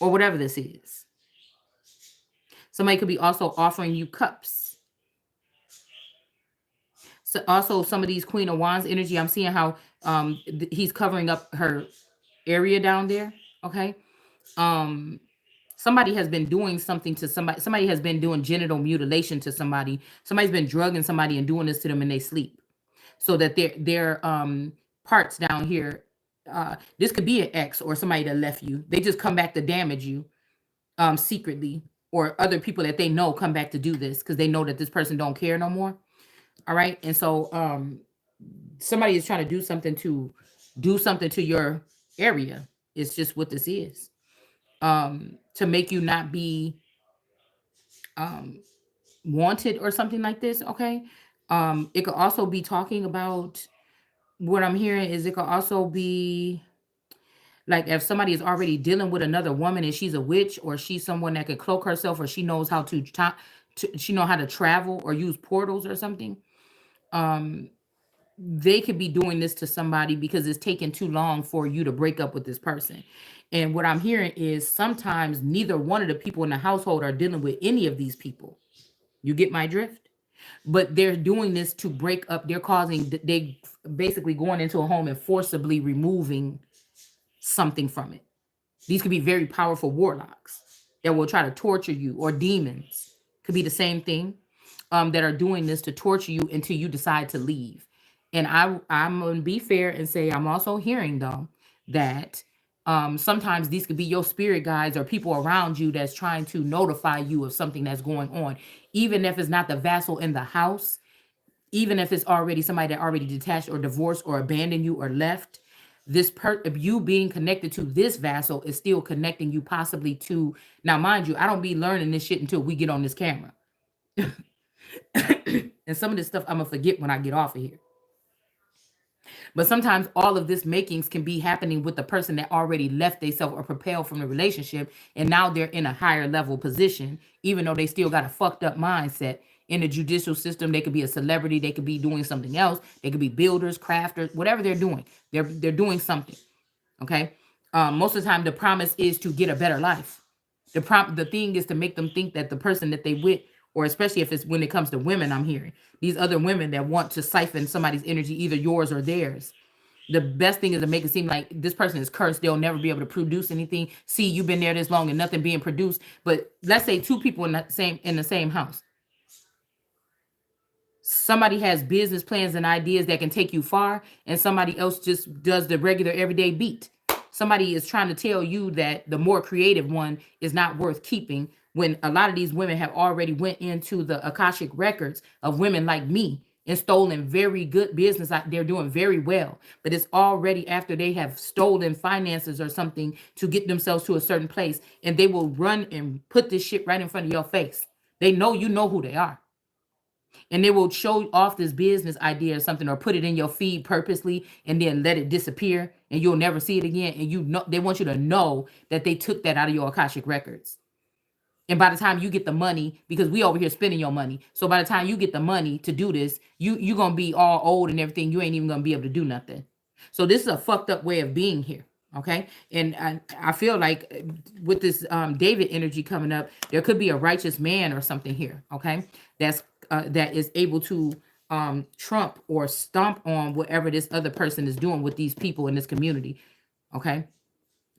Speaker 1: or whatever this is. Somebody could be also offering you cups. So also some of these Queen of Wands energy, I'm seeing how he's covering up her area down there. Okay. Um somebody has been doing something to somebody. Somebody has been doing genital mutilation to somebody. Somebody's been drugging somebody and doing this to them in their sleep. So that their parts down here, this could be an ex or somebody that left you. They just come back to damage you secretly, or other people that they know come back to do this because they know that this person don't care no more. All right. And so somebody is trying to do something to your area. It's just what this is. To make you not be um wanted or something like this. Okay. It could also be talking about, what I'm hearing is, it could also be like if somebody is already dealing with another woman and she's a witch, or she's someone that could cloak herself, or she knows how she know how to travel or use portals or something. Um, they could be doing this to somebody because it's taking too long for you to break up with this person. And what I'm hearing is sometimes neither one of the people in the household are dealing with any of these people. You get my drift? But they're doing this to break up. They're causing, they basically going into a home and forcibly removing something from it. These could be very powerful warlocks that will try to torture you, or demons. Could be the same thing, that are doing this to torture you until you decide to leave. And I'm gonna be fair and say I'm also hearing though that sometimes these could be your spirit guides or people around you that's trying to notify you of something that's going on, even if it's not the vassal in the house, even if it's already somebody that already detached or divorced or abandoned you or left. This of you being connected to this vassal is still connecting you possibly to, now mind you, I don't be learning this shit until we get on this camera. And some of this stuff I'm gonna forget when I get off of here. But sometimes all of this makings can be happening with the person that already left themselves or propelled from the relationship, and now they're in a higher level position, even though they still got a fucked up mindset. In the judicial system, they could be a celebrity, they could be doing something else, they could be builders, crafters, whatever they're doing. They're doing something. Okay. Most of the time, the promise is to get a better life. The thing is to make them think that the person that they with, or especially if it's when it comes to women, I'm hearing these other women that want to siphon somebody's energy, either yours or theirs. The best thing is to make it seem like this person is cursed. They'll never be able to produce anything. See, you've been there this long and nothing being produced. But let's say two people in the same house. Somebody has business plans and ideas that can take you far, and somebody else just does the regular everyday beat. Somebody is trying to tell you that the more creative one is not worth keeping, when a lot of these women have already went into the Akashic records of women like me and stolen very good business. They're doing very well, but it's already after they have stolen finances or something to get themselves to a certain place, and they will run and put this shit right in front of your face. They know you know who they are, and they will show off this business idea or something, or put it in your feed purposely and then let it disappear and you'll never see it again. And you know, they want you to know that they took that out of your Akashic records. And by the time you get the money, because we over here spending your money, so by the time you get the money to do this, you're gonna be all old and everything. You ain't even gonna be able to do nothing. So this is a fucked up way of being here. Okay. And I feel like with this David energy coming up, there could be a righteous man or something here. Okay. That is able to trump or stomp on whatever this other person is doing with these people in this community. Okay.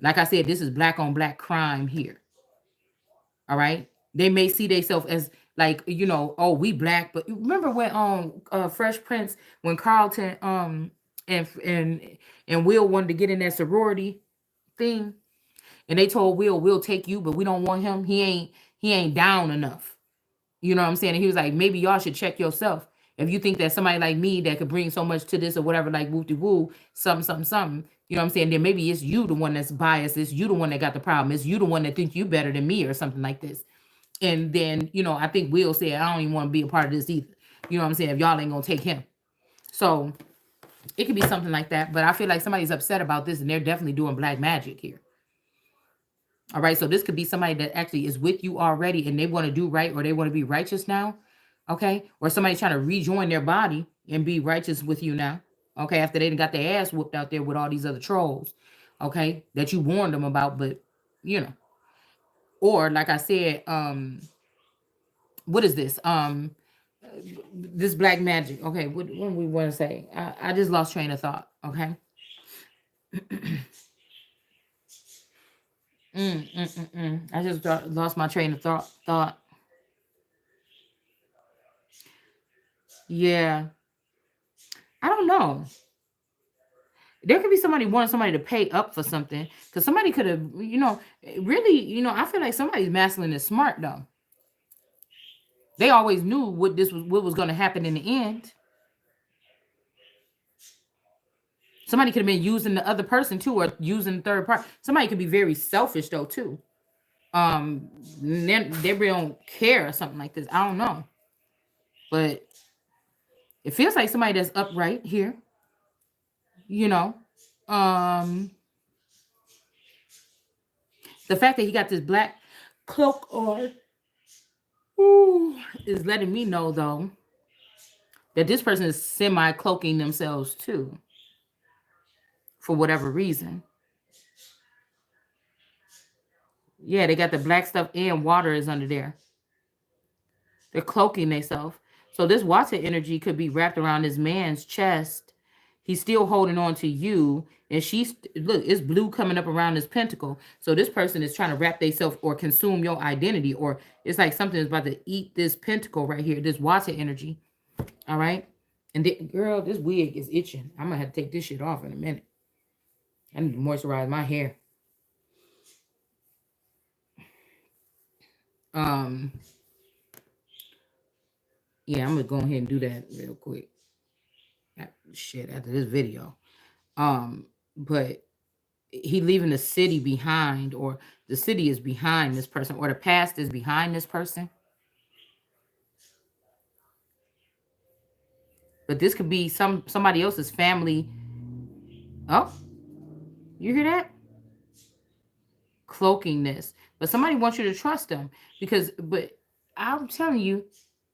Speaker 1: Like I said, this is black on black crime here. All right. They may see themselves as like, you know, oh, we black. But you remember when Fresh Prince, when Carlton and Will wanted to get in that sorority thing, and they told Will, we'll take you, but we don't want him. He ain't down enough. You know what I'm saying? And he was like, maybe y'all should check yourself. If you think that somebody like me that could bring so much to this or whatever, like whoop de woo, something, something, something, you know what I'm saying? Then maybe it's you the one that's biased. It's you the one that got the problem. It's you the one that think you better than me or something like this. And then, you know, I think Will said, I don't even want to be a part of this either. You know what I'm saying? If y'all ain't gonna take him. So it could be something like that. But I feel like somebody's upset about this and they're definitely doing black magic here. All right, so this could be somebody that actually is with you already and they want to do right or they want to be righteous now. Okay, or somebody trying to rejoin their body and be righteous with you now. Okay, after they done got their ass whooped out there with all these other trolls. Okay, that you warned them about, but you know, or like I said, what is this? This black magic. Okay, what do we want to say? I just lost train of thought. Okay. I just lost my train of thought. Yeah, I don't know. There could be somebody wanting somebody to pay up for something because somebody could have, you know, really, you know, I feel like somebody's masculine is smart though. They always knew what was going to happen in the end. Somebody could have been using the other person too, or using the third part. Somebody could be very selfish though too. Um, they really don't care or something like this. I don't know, but it feels like somebody that's upright here. You know, um, the fact that he got this black cloak on, ooh, is letting me know though that this person is semi cloaking themselves too for whatever reason. Yeah, they got the black stuff and water is under there. They're cloaking themselves. So this water energy could be wrapped around this man's chest. He's still holding on to you. And she's look, it's blue coming up around his pentacle. So this person is trying to wrap themselves or consume your identity, or it's like something is about to eat this pentacle right here, this water energy. All right. And girl, this wig is itching. I'm gonna have to take this shit off in a minute. I need to moisturize my hair. Um, yeah, I'm gonna go ahead and do that real quick. Shit, after this video. But he leaving the city behind, or the city is behind this person, or the past is behind this person. But this could be somebody else's family. Oh, you hear that? Cloaking this. But somebody wants you to trust them but I'm telling you,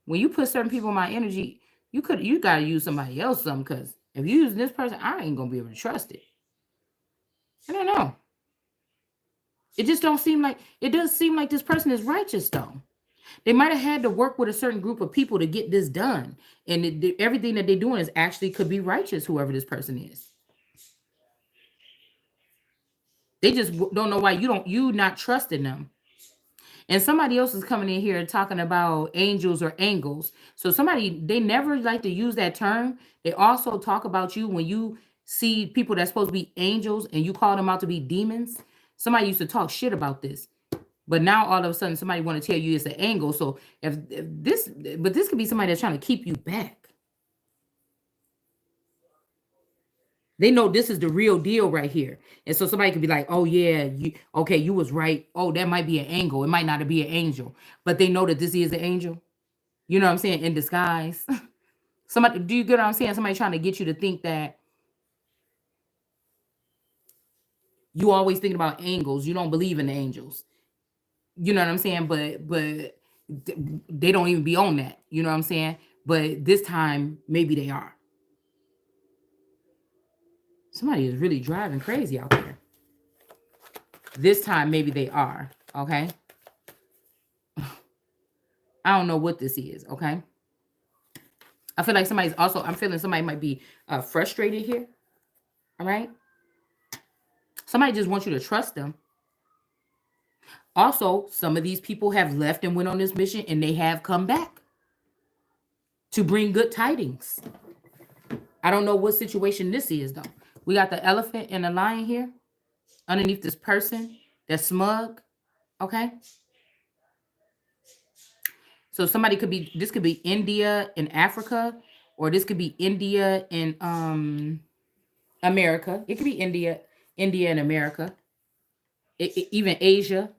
Speaker 1: when you put certain people in my energy, you gotta use somebody else some, because if you use this person, I ain't gonna be able to trust it. I don't know. It just don't seem like it does seem like this person is righteous though. They might have had to work with a certain group of people to get this done, and everything that they're doing is actually could be righteous. Whoever this person is, they just don't know why you not trusting them. And somebody else is coming in here talking about angels or angles. So they never like to use that term. They also talk about you when you see people that's supposed to be angels and you call them out to be demons. Somebody used to talk shit about this. But now all of a sudden somebody want to tell you it's an angle. So if this, but this could be somebody that's trying to keep you back. They know this is the real deal right here. And so somebody could be like, oh yeah, you was right. Oh, that might be an angle. It might not be an angel. But they know that this is an angel. You know what I'm saying? In disguise. Somebody, do you get what I'm saying? Somebody trying to get you to think that you always thinking about angles. You don't believe in angels. You know what I'm saying? But they don't even be on that. You know what I'm saying? But this time, maybe they are. Somebody is really driving crazy out there. This time, maybe they are. Okay. I don't know what this is. Okay. I feel like I'm feeling somebody might be frustrated here. All right. Somebody just wants you to trust them. Also, some of these people have left and went on this mission and they have come back to bring good tidings. I don't know what situation this is though. We got the elephant and the lion here underneath this person that's smug. Okay. So somebody could be, this could be India and Africa, or this could be India and America. It could be India and America. Even Asia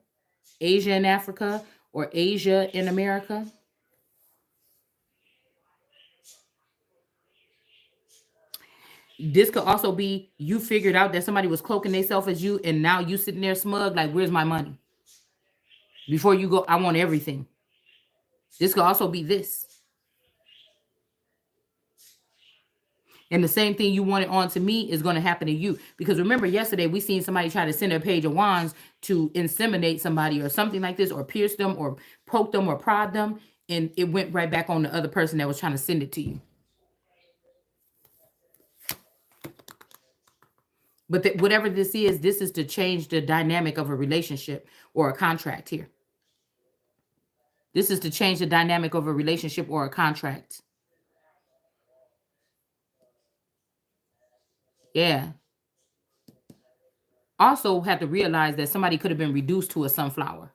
Speaker 1: and Africa, or Asia in America. This could also be you figured out that somebody was cloaking themselves as you, and now you sitting there smug, like, where's my money? Before you go, I want everything. This could also be this. And the same thing you wanted on to me is going to happen to you. Because remember, yesterday we seen somebody try to send a page of wands to inseminate somebody or something like this, or pierce them, or poke them, or prod them. And it went right back on the other person that was trying to send it to you. But whatever this is to change the dynamic of a relationship or a contract here. This is to change the dynamic of a relationship or a contract. Yeah. Also have to realize that somebody could have been reduced to a sunflower.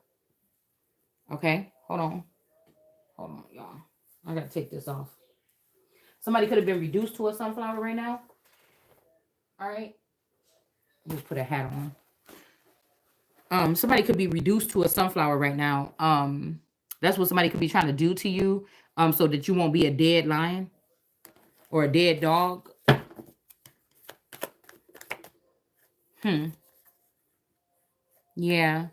Speaker 1: Okay, hold on, y'all. I gotta take this off. Somebody could have been reduced to a sunflower right now. All right, let's put a hat on. Somebody could be reduced to a sunflower right now. That's what somebody could be trying to do to you. So that you won't be a dead lion or a dead dog. Yeah.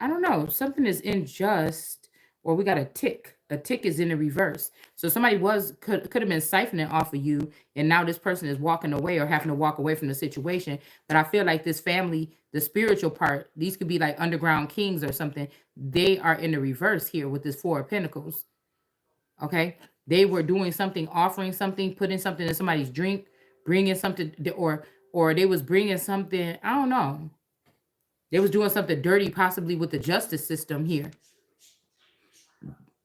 Speaker 1: I don't know. Something is unjust, or we got a tick. A tick is in the reverse. So somebody could have been siphoning off of you, and now this person is walking away or having to walk away from the situation. But I feel like this family, the spiritual part, these could be like underground kings or something. They are in the reverse here with this Four of Pentacles. Okay, they were doing something, offering something, putting something in somebody's drink, bringing something, or they was bringing something. I don't know. They was doing something dirty, possibly with the justice system here.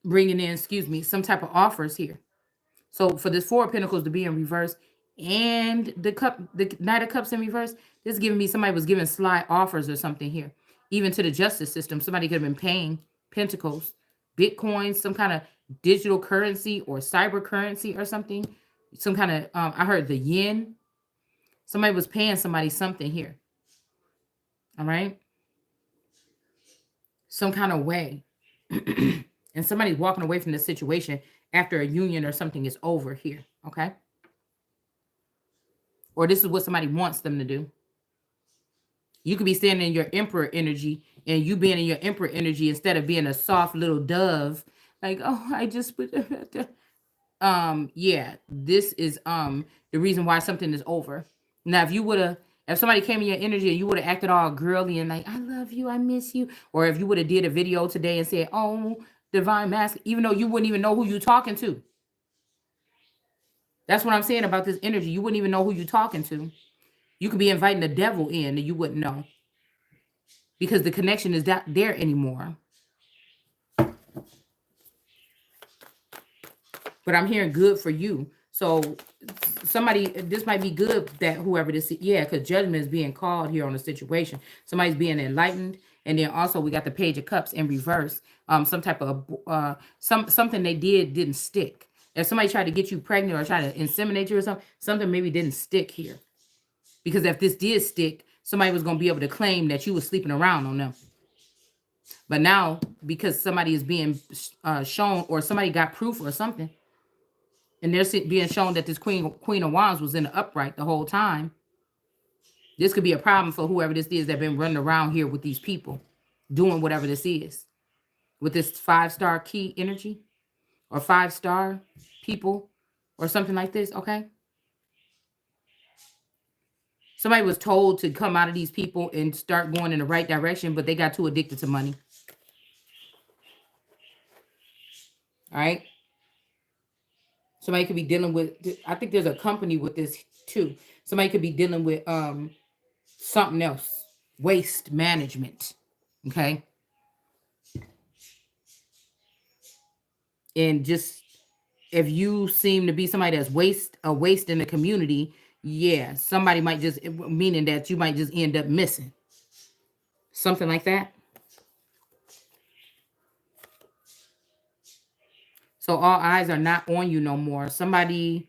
Speaker 1: Bringing in, some type of offers here. So for this Four of Pentacles to be in reverse and the Knight of Cups in reverse, this is giving me somebody was giving sly offers or something here. Even to the justice system, somebody could have been paying Pentacles, Bitcoin, some kind of digital currency or cyber currency or something. Some kind of, I heard the yen. Somebody was paying somebody something here. All right. Some kind of way. And somebody's walking away from the situation after a union or something is over here. Okay. Or this is what somebody wants them to do. You could be standing in your emperor energy, and you being in your emperor energy instead of being a soft little dove, like, oh, I just put yeah, this is the reason why something is over. Now, if somebody came in your energy and you would have acted all girly and like, I love you, I miss you, or if you would have did a video today and said, oh, divine mask, even though you wouldn't even know who you're talking to. That's what I'm saying about this energy. You wouldn't even know who you're talking to. You could be inviting the devil in and you wouldn't know, because the connection is not there anymore. But I'm hearing good for you. So this might be good that whoever this is, yeah, because judgment is being called here on the situation. Somebody's being enlightened. And then also we got the Page of Cups in reverse. Some type of something they didn't stick. If somebody tried to get you pregnant or try to inseminate you or something maybe didn't stick here. Because if this did stick, somebody was going to be able to claim that you were sleeping around on them. But now, because somebody is being shown, or somebody got proof or something, and they're being shown that this Queen of Wands was in the upright the whole time, this could be a problem for whoever this is that been running around here with these people, doing whatever this is. With this 5-star key energy, or 5-star people, or something like this, okay? Somebody was told to come out of these people and start going in the right direction, but they got too addicted to money. All right. Somebody could be dealing with, I think there's a company with this too. Somebody could be dealing with something else. waste management. Okay. And just if you seem to be somebody that's a waste in the community, yeah, somebody might just, meaning that you might just end up missing something like that. So all eyes are not on you no more. Somebody,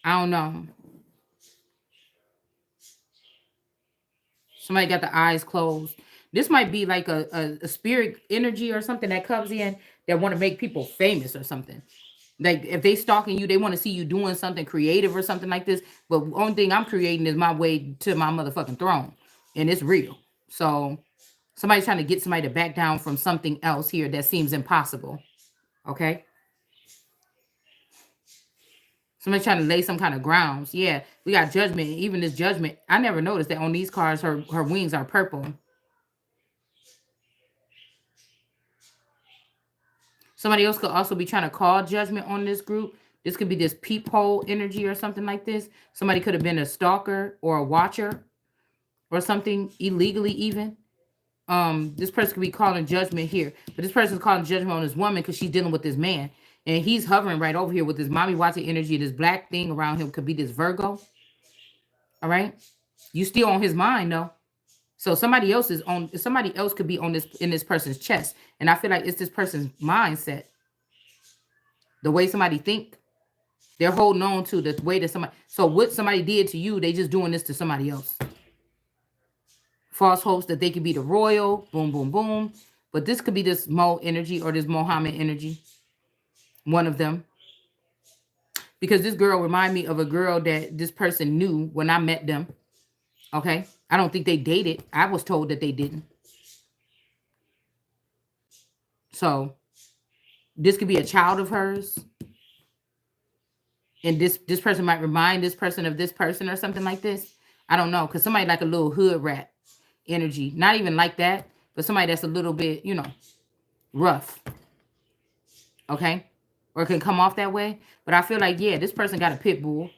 Speaker 1: I don't know, somebody got the eyes closed. This might be like a spirit energy or something that comes in that want to make people famous or something. Like if they stalking you, they want to see you doing something creative or something like this. But the only thing I'm creating is my way to my motherfucking throne, and it's real. So somebody's trying to get somebody to back down from something else here that seems impossible. Okay, somebody's trying to lay some kind of grounds. Yeah, we got judgment. Even this judgment, I never noticed that on these cards, her wings are purple. Somebody else could also be trying to call judgment on this group. This could be this peephole energy or something like this. Somebody could have been a stalker or a watcher or something illegally even. This person could be calling judgment here, but this person's calling judgment on this woman because she's dealing with this man, and he's hovering right over here with this mommy watching energy. This black thing around him could be this Virgo. All right, you still on his mind though. So somebody else could be on this in this person's chest, and I feel like it's this person's mindset, the way somebody think. They're holding on to the way that somebody. So what somebody did to you, they just doing this to somebody else. False hopes that they could be the royal, boom, boom, boom. But this could be this Mo energy or this Mohammed energy. One of them. Because this girl remind me of a girl that this person knew when I met them. Okay. I don't think they dated. I was told that they didn't. So this could be a child of hers. And this person might remind this person of this person or something like this. I don't know. Because somebody like a little hood rat energy. Not even like that. But somebody that's a little bit, rough. Okay. Or it can come off that way. But I feel like, yeah, this person got a pit bull.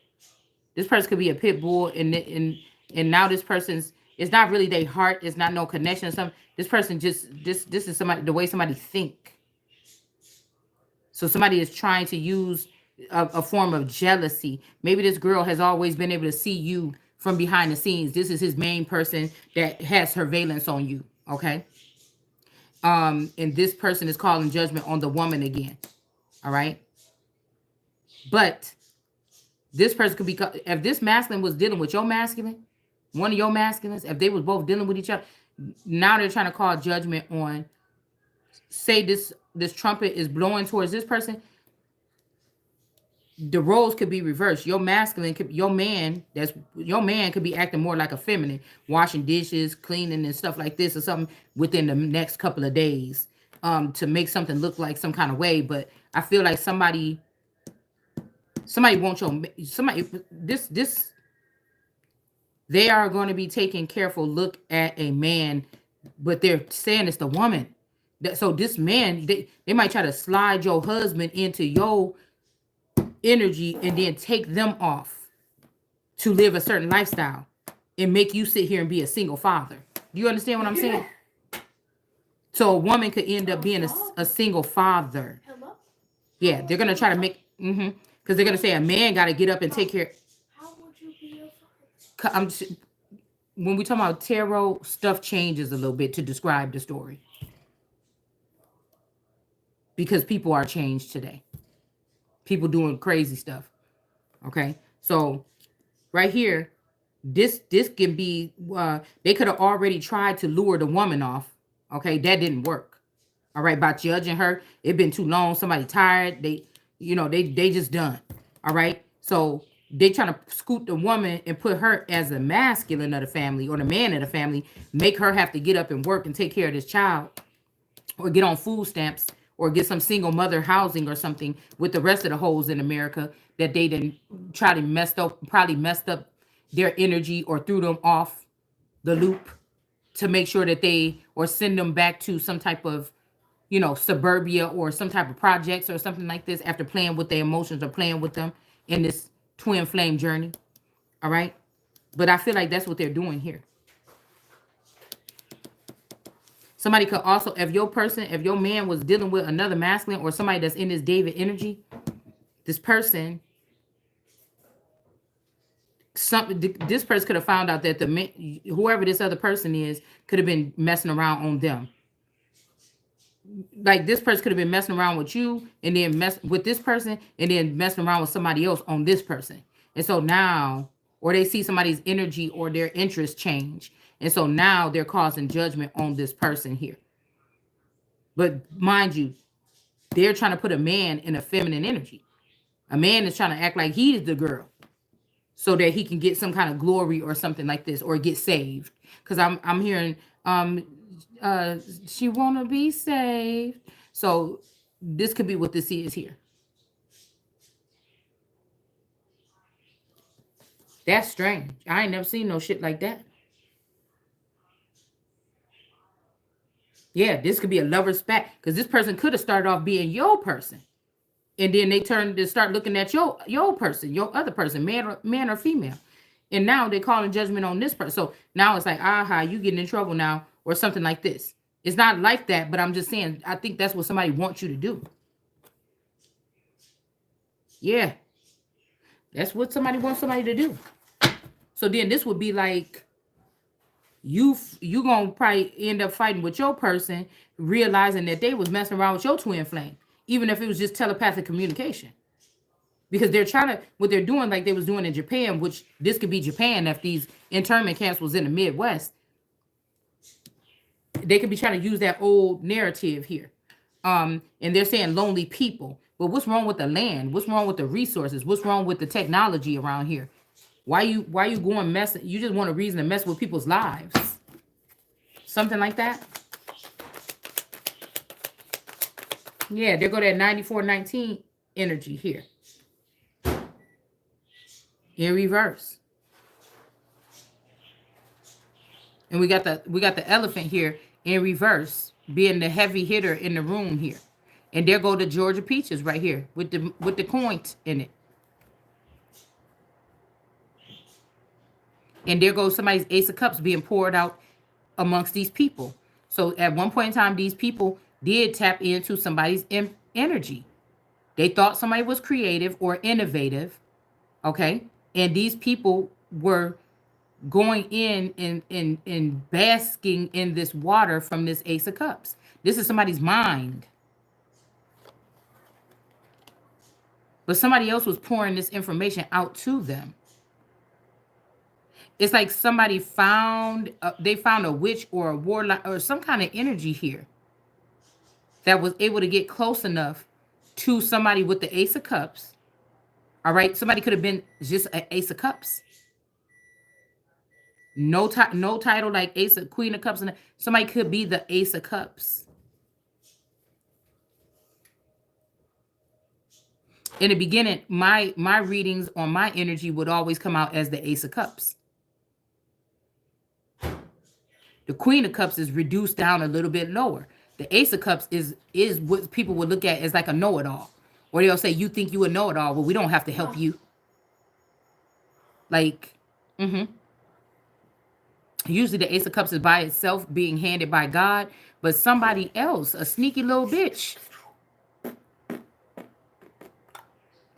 Speaker 1: This person could be a pit bull. And now this person's, it's not really their heart. It's not no connection or something. This person just, this is somebody, the way somebody think. So somebody is trying to use a form of jealousy. Maybe this girl has always been able to see you from behind the scenes. This is his main person that has surveillance on you. Okay. And this person is calling judgment on the woman again. All right. But this person could be, if this masculine was dealing with your masculine, one of your masculines, if they was both dealing with each other, now they're trying to call judgment on, say this trumpet is blowing towards this person. The roles could be reversed. Your masculine could, your man could be acting more like a feminine, washing dishes, cleaning and stuff like this or something within the next couple of days, to make something look like some kind of way. But I feel like somebody wants this, they are going to be taking careful look at a man, but they're saying it's the woman. So this man, they might try to slide your husband into your energy and then take them off to live a certain lifestyle and make you sit here and be a single father. Do you understand what I'm saying? So a woman could end up being a single father. Yeah, they're gonna try to make because they're gonna say a man got to get up and take care. How would you be a father? When we talk about tarot, stuff changes a little bit to describe the story because people are changed today. People doing crazy stuff. Okay, so right here, this can be. They could have already tried to lure the woman off. Okay, that didn't work. All right, by judging her, it been too long. Somebody tired. They just done. All right, so they trying to scoot the woman and put her as the masculine of the family or the man of the family, make her have to get up and work and take care of this child, or get on food stamps, or get some single mother housing or something with the rest of the hoes in America that they didn't try to probably messed up their energy or threw them off the loop to make sure that or send them back to some type of, suburbia or some type of projects or something like this after playing with their emotions or playing with them in this twin flame journey. All right. But I feel like that's what they're doing here. Somebody could also, if your man was dealing with another masculine or somebody that's in this David energy, this person, this person could have found out that whoever this other person is could have been messing around on them. Like this person could have been messing around with you and then mess with this person and then messing around with somebody else on this person. And so now, or they see somebody's energy or their interest change. And so now they're causing judgment on this person here. But mind you, they're trying to put a man in a feminine energy. A man is trying to act like he's the girl so that he can get some kind of glory or something like this or get saved. Because I'm hearing she wanna be saved. So this could be what this is here. That's strange. I ain't never seen no shit like that. Yeah, this could be a lover's spat because this person could have started off being your person, and then they turned to start looking at your person, your other person, man or female, and now they're calling judgment on this person. So now it's like, aha, you getting in trouble now, or something like this. It's not like that, but I'm just saying, I think that's what somebody wants you to do. Yeah, that's what somebody wants somebody to do. So then this would be like you gonna probably end up fighting with your person, realizing that they was messing around with your twin flame, even if it was just telepathic communication. Because they're trying to, what they're doing, like they was doing in Japan, which this could be Japan if these internment camps was in the Midwest. They could be trying to use that old narrative here. And they're saying lonely people. But what's wrong with the land? What's wrong with the resources? What's wrong with the technology around here? Why you going mess? You just want a reason to mess with people's lives. Something like that. Yeah, there go that 9419 energy here. In reverse. And we got the elephant here in reverse, being the heavy hitter in the room here. And there go the Georgia peaches right here with the coins in it. And there goes somebody's Ace of Cups being poured out amongst these people. So at one point in time, these people did tap into somebody's energy. They thought somebody was creative or innovative, okay? And these people were going in and basking in this water from this Ace of Cups. This is somebody's mind. But somebody else was pouring this information out to them. It's like somebody they found a witch or a warlock or some kind of energy here that was able to get close enough to somebody with the Ace of Cups. All right, somebody could have been just an Ace of Cups. No title like Ace of Queen of Cups, and somebody could be the Ace of Cups. In the beginning, my readings on my energy would always come out as the Ace of Cups. The Queen of Cups is reduced down a little bit lower. The Ace of Cups is what people would look at as like a know-it-all. Or they'll say, you think you a know-it-all. Well, we don't have to help you. Like, usually the Ace of Cups is by itself being handed by God. But somebody else, a sneaky little bitch,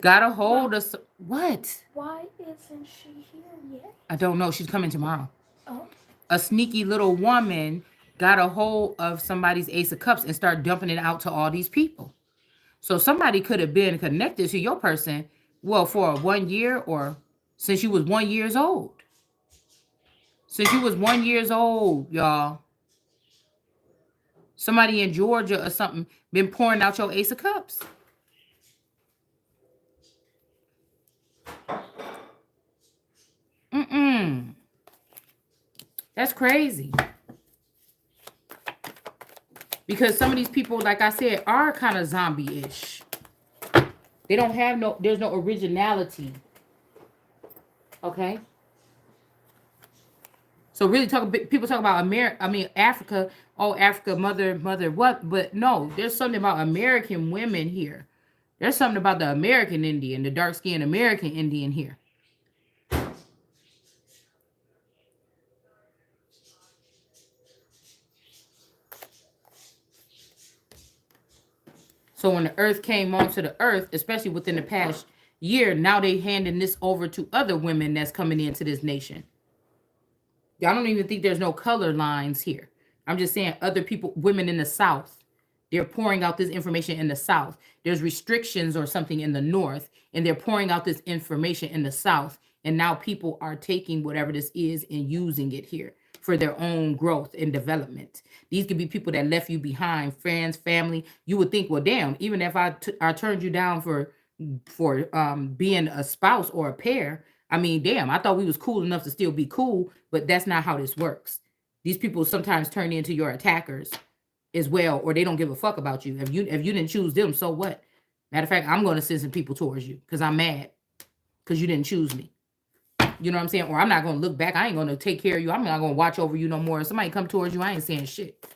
Speaker 1: got a hold of... What?
Speaker 2: Why isn't she here yet?
Speaker 1: I don't know. She's coming tomorrow.
Speaker 2: Oh.
Speaker 1: A sneaky little woman got a hold of somebody's Ace of Cups and start dumping it out to all these people. So somebody could have been connected to your person, well, for 1 year or since you was 1 year old. Since you was 1 year old, y'all. Somebody in Georgia or something been pouring out your Ace of Cups. That's crazy. Because some of these people, like I said, are kind of zombie-ish. They don't have there's no originality. Okay? So really people talk about Africa, oh, Africa, mother, what? But no, there's something about American women here. There's something about the American Indian, the dark-skinned American Indian here. So when the earth came onto the earth, especially within the past year, now they handing this over to other women that's coming into this nation. I don't even think there's no color lines here. I'm just saying other people, women in the South, they're pouring out this information in the South. There's restrictions or something in the North, and they're pouring out this information in the South. And now people are taking whatever this is and using it here for their own growth and development. These could be people that left you behind, friends, family. You would think, well, damn, even if I turned you down for being a spouse or a pair, I mean, damn, I thought we was cool enough to still be cool, but that's not how this works. These people sometimes turn into your attackers as well, or they don't give a fuck about you. If you didn't choose them, so what? Matter of fact, I'm going to send some people towards you because I'm mad because you didn't choose me. You know what I'm saying? Or I'm not going to look back. I ain't going to take care of you. I'm not going to watch over you no more. If somebody come towards you, I ain't saying shit.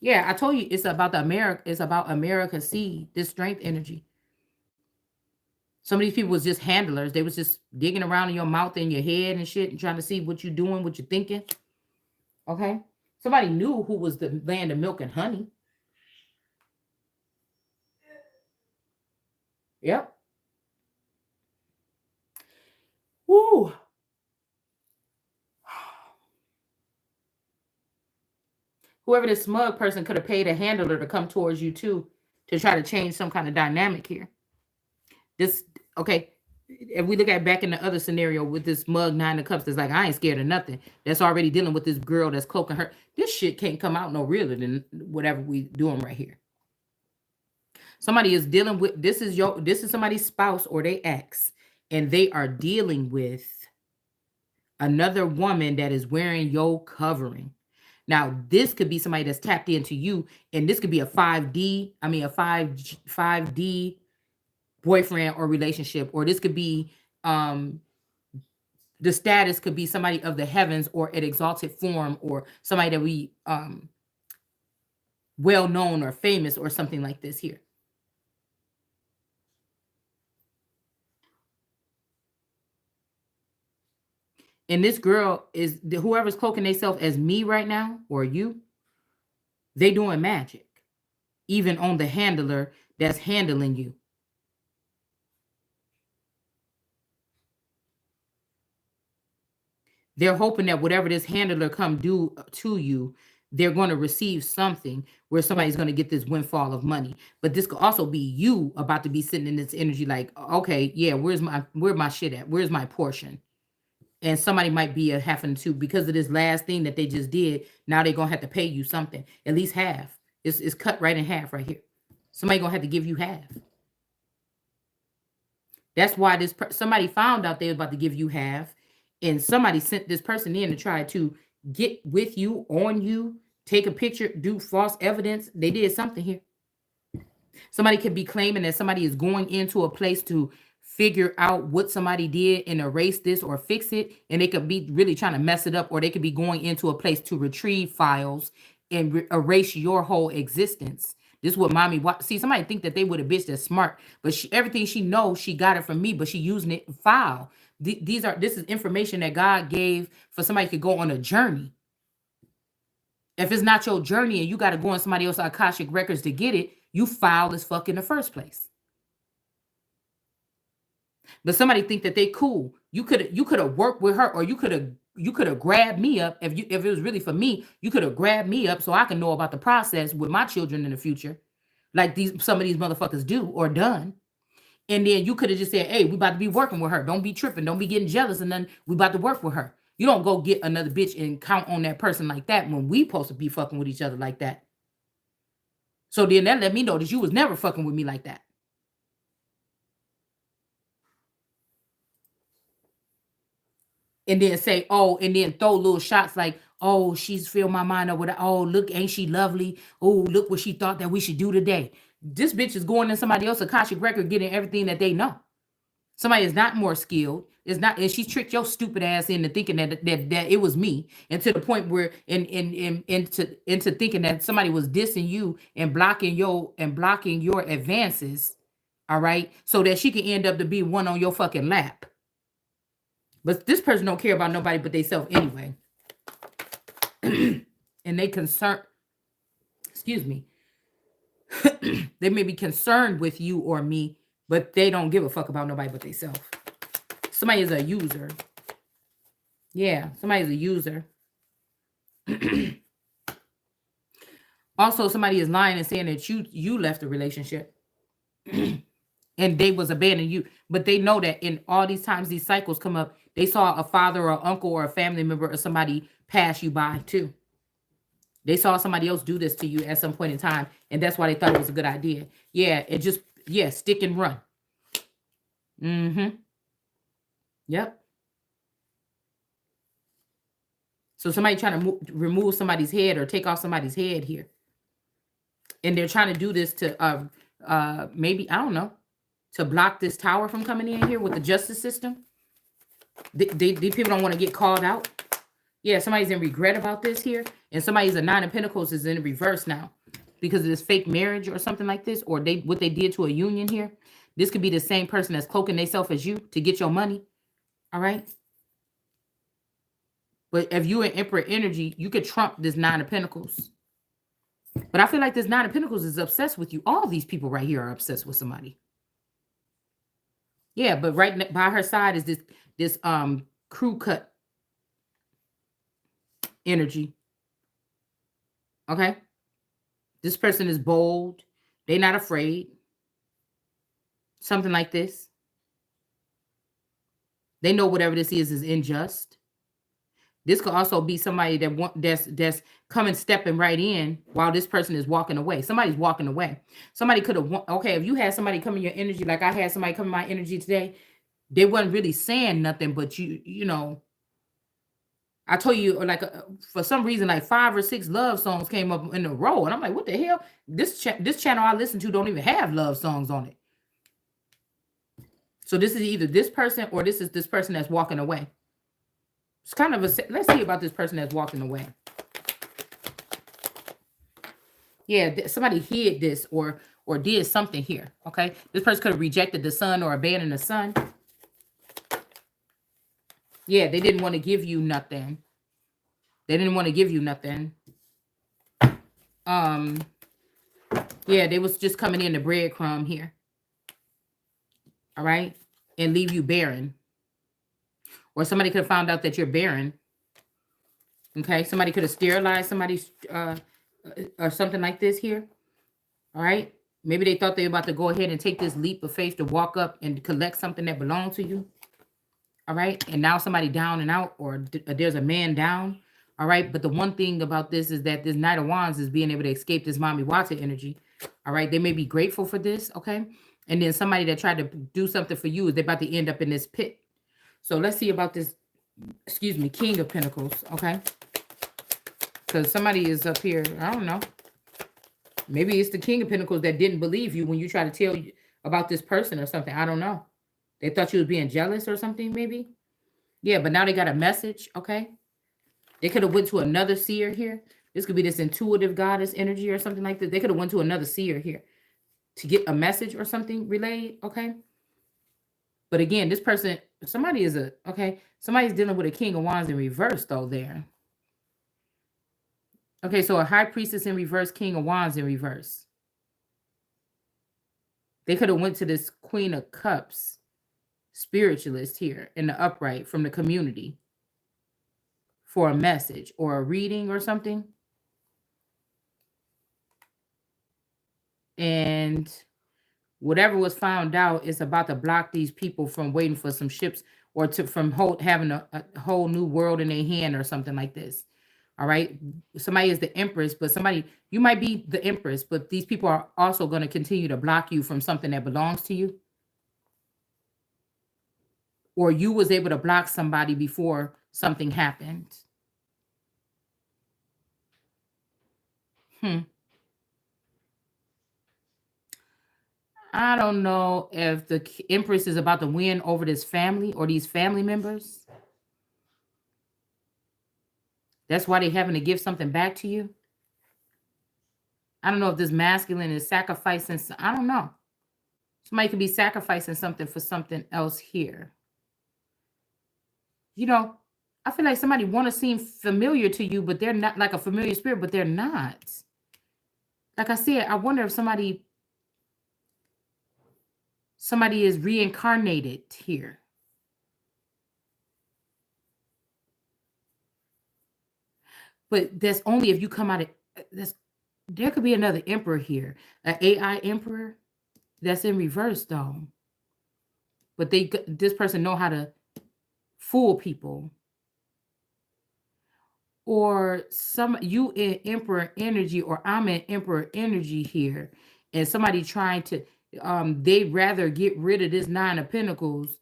Speaker 1: Yeah, I told you it's about the America. It's about America's seed, this strength energy. Some of these people was just handlers. They was just digging around in your mouth and your head and shit and trying to see what you're doing, what you're thinking. Okay? Somebody knew who was the land of milk and honey. Yep. Woo. Whoever this smug person could have paid a handler to come towards you too to try to change some kind of dynamic here. This, okay, if we look at back in the other scenario with this mug 9 of cups that's like, I ain't scared of nothing. That's already dealing with this girl that's cloaking her. This shit can't come out no realer than whatever we doing right here. Somebody is dealing with, this is somebody's spouse or their ex, and they are dealing with another woman that is wearing your covering. Now, this could be somebody that's tapped into you, and this could be a 5D boyfriend or relationship, or this could be the status could be somebody of the heavens or an exalted form, or somebody that we well known or famous or something like this here. And this girl is whoever's cloaking themselves as me right now or you, they doing magic, even on the handler that's handling you. They're hoping that whatever this handler come do to you, they're going to receive something where somebody's going to get this windfall of money. But this could also be you about to be sitting in this energy like, okay, yeah, where's my shit at? Where's my portion? And somebody might be having to, because of this last thing that they just did, now they're going to have to pay you something, at least half. It's cut right in half right here. Somebody going to have to give you half. That's why somebody found out they was about to give you half, and somebody sent this person in to try to get with you, on you, take a picture, do false evidence. They did something here. Somebody could be claiming that somebody is going into a place to figure out what somebody did and erase this or fix it, and they could be really trying to mess it up, or they could be going into a place to retrieve files and erase your whole existence. This is what mommy see. Somebody think that they would a bitch that's smart, but everything she knows, she got it from me, but she using it file. This is information that God gave for somebody to go on a journey. If it's not your journey and you got to go on somebody else's Akashic records to get it, you foul as fuck in the first place. But somebody think that they cool. You could have worked with her, or you could have grabbed me up. If it was really for me, you could have grabbed me up so I can know about the process with my children in the future, like some of these motherfuckers do or done. And then you could have just said, hey, we about to be working with her. Don't be tripping. Don't be getting jealous. And then we about to work with her. You don't go get another bitch and count on that person like that when we supposed to be fucking with each other like that. So then that let me know that you was never fucking with me like that. And then say, oh, and then throw little shots like, oh, she's filled my mind up with, oh, look, ain't she lovely? Oh, look what she thought that we should do today. This bitch is going in somebody else's Akashic record, getting everything that they know. Somebody is not more skilled. Is not, and she tricked your stupid ass into thinking that it was me, and to the point where into thinking that somebody was dissing you and blocking your advances. All right, so that she can end up to be one on your fucking lap. But this person don't care about nobody but themselves anyway. And they excuse me. They may be concerned with you or me, but they don't give a fuck about nobody but themselves. Somebody is a user. Yeah, somebody's a user. Also, somebody is lying and saying that you left the relationship and they was abandoning you. But they know that in all these times these cycles come up, they saw a father or uncle or a family member or somebody pass you by too. They saw somebody else do this to you at some point in time, and that's why they thought it was a good idea. Yeah, it just, yeah, stick and run. Mm-hmm. Yep. So somebody trying to remove somebody's head or take off somebody's head here. And they're trying to do this to maybe, I don't know, to block this tower from coming in here with the justice system. These people don't want to get called out. Yeah, somebody's in regret about this here. And somebody's a 9 of Pentacles is in reverse now because of this fake marriage or something like this, or what they did to a union here. This could be the same person that's cloaking themselves as you to get your money. All right. But if you in Emperor energy, you could trump this 9 of Pentacles. But I feel like this 9 of Pentacles is obsessed with you. All these people right here are obsessed with somebody. Yeah, but right by her side is this crew cut energy. Okay? This person is bold. They're not afraid. Something like this. They know whatever this is unjust. This could also be somebody that's coming stepping right in while this person is walking away. Somebody's walking away. Somebody could have, okay, if you had somebody come in your energy, like I had somebody come in my energy today, they wasn't really saying nothing, but you know, I told you, like, for some reason, like 5 or 6 love songs came up in a row. And I'm like, what the hell? This channel I listen to don't even have love songs on it. So this is either this person or this is this person that's walking away. It's kind of let's see about this person that's walking away. Yeah, somebody hid this or did something here, okay? This person could have rejected the son or abandoned the son. Yeah, they didn't want to give you nothing. They didn't want to give you nothing. Yeah, they was just coming in the breadcrumb here. All right? And leave you barren. Or somebody could have found out that you're barren. Okay? Somebody could have sterilized somebody or something like this here. All right? Maybe they thought they were about to go ahead and take this leap of faith to walk up and collect something that belonged to you. All right? And now somebody down and out, or there's a man down. All right? But the one thing about this is that this Knight of Wands is being able to escape this Mommy Water energy. All right? They may be grateful for this, okay? And then somebody that tried to do something for you is they're about to end up in this pit. So let's see about this, excuse me, King of Pentacles, okay? Because somebody is up here, I don't know. Maybe it's the King of Pentacles that didn't believe you when you try to tell you about this person or something. I don't know. They thought you was being jealous or something, maybe. Yeah, but now they got a message, okay? They could have went to another seer here. This could be this intuitive goddess energy or something like that. They could have went to another seer here to get a message or something relayed, okay? But again, this person, somebody is somebody's dealing with a King of Wands in reverse, though, there. Okay, so a High Priestess in reverse, King of Wands in reverse. They could have went to this Queen of Cups spiritualist here in the upright from the community for a message or a reading or something. And whatever was found out is about to block these people from waiting for some ships or from having a whole new world in their hand or something like this. All right. Somebody is the Empress, but you might be the Empress, but these people are also going to continue to block you from something that belongs to you. Or you was able to block somebody before something happened. I don't know if the Empress is about to win over this family or these family members. That's why they're having to give something back to you. I don't know if this masculine is sacrificing. I don't know. Somebody could be sacrificing something for something else here. You know, I feel like somebody want to seem familiar to you, but they're not, like a familiar spirit, but they're not. like I said, I wonder if somebody is reincarnated here. But that's only if you come out of that's there could be another emperor here, an AI emperor that's in reverse though. But this person know how to fool people, or some you in emperor energy, or I'm in emperor energy here, and somebody trying to they'd rather get rid of this nine of pentacles,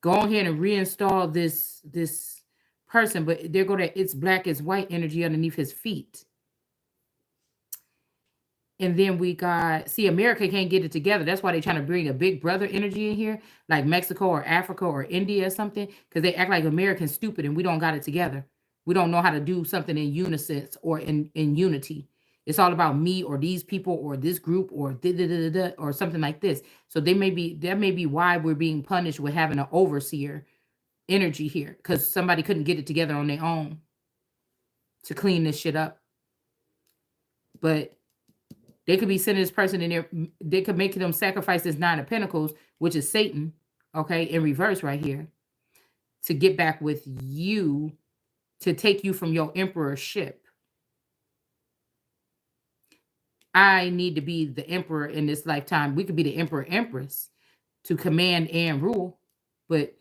Speaker 1: go ahead and reinstall this person, but they're going to it's black as white energy underneath his feet. And then we got, see, America can't get it together. That's why they're trying to bring a big brother energy in here, like Mexico or Africa or India or something, because they act like Americans stupid and we don't got it together. We don't know how to do something in unison or in unity. It's all about me or these people or this group or or something like this. So that may be why we're being punished with having an overseer energy here, because somebody couldn't get it together on their own to clean this shit up. But they could be sending this person in there. They could make them sacrifice this nine of pentacles, which is Satan, okay, in reverse right here, to get back with you, to take you from your emperorship. I need to be the emperor in this lifetime. We could be the emperor empress to command and rule, but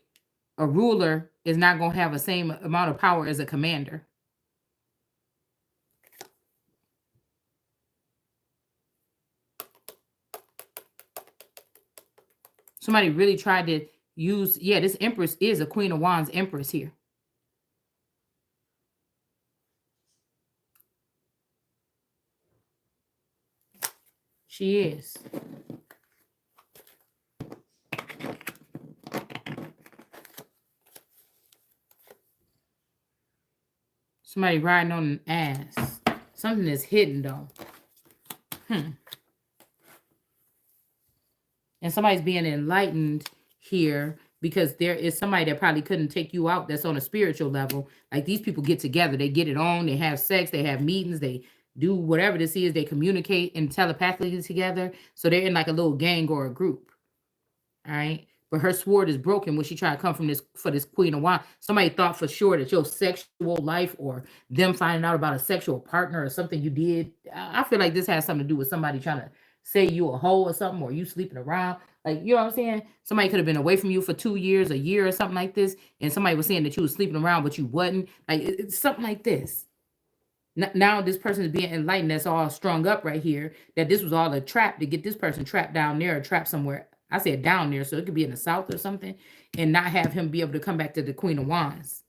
Speaker 1: a ruler is not going to have the same amount of power as a commander. Somebody really tried to use, yeah, this empress is a Queen of Wands empress here. She is. Somebody riding on an ass. Something is hidden though. And somebody's being enlightened here because there is somebody that probably couldn't take you out that's on a spiritual level. Like these people get together, they get it on, they have sex, they have meetings, they do whatever this is, they communicate and telepathically together. So they're in like a little gang or a group. All right. But her sword is broken when she tried to come from this for this Queen of Wands. Somebody thought for sure that your sexual life or them finding out about a sexual partner or something you did. I feel like this has something to do with somebody trying to say you a hoe or something, or you sleeping around. Like, you know what I'm saying? Somebody could have been away from you for 2 years, a year or something like this. And somebody was saying that you was sleeping around, but you wasn't. Like, it's something like this. Now this person is being enlightened. That's all strung up right here. That this was all a trap to get this person trapped down there or trapped somewhere. I said down there, so it could be in the south or something, and not have him be able to come back to the Queen of Wands.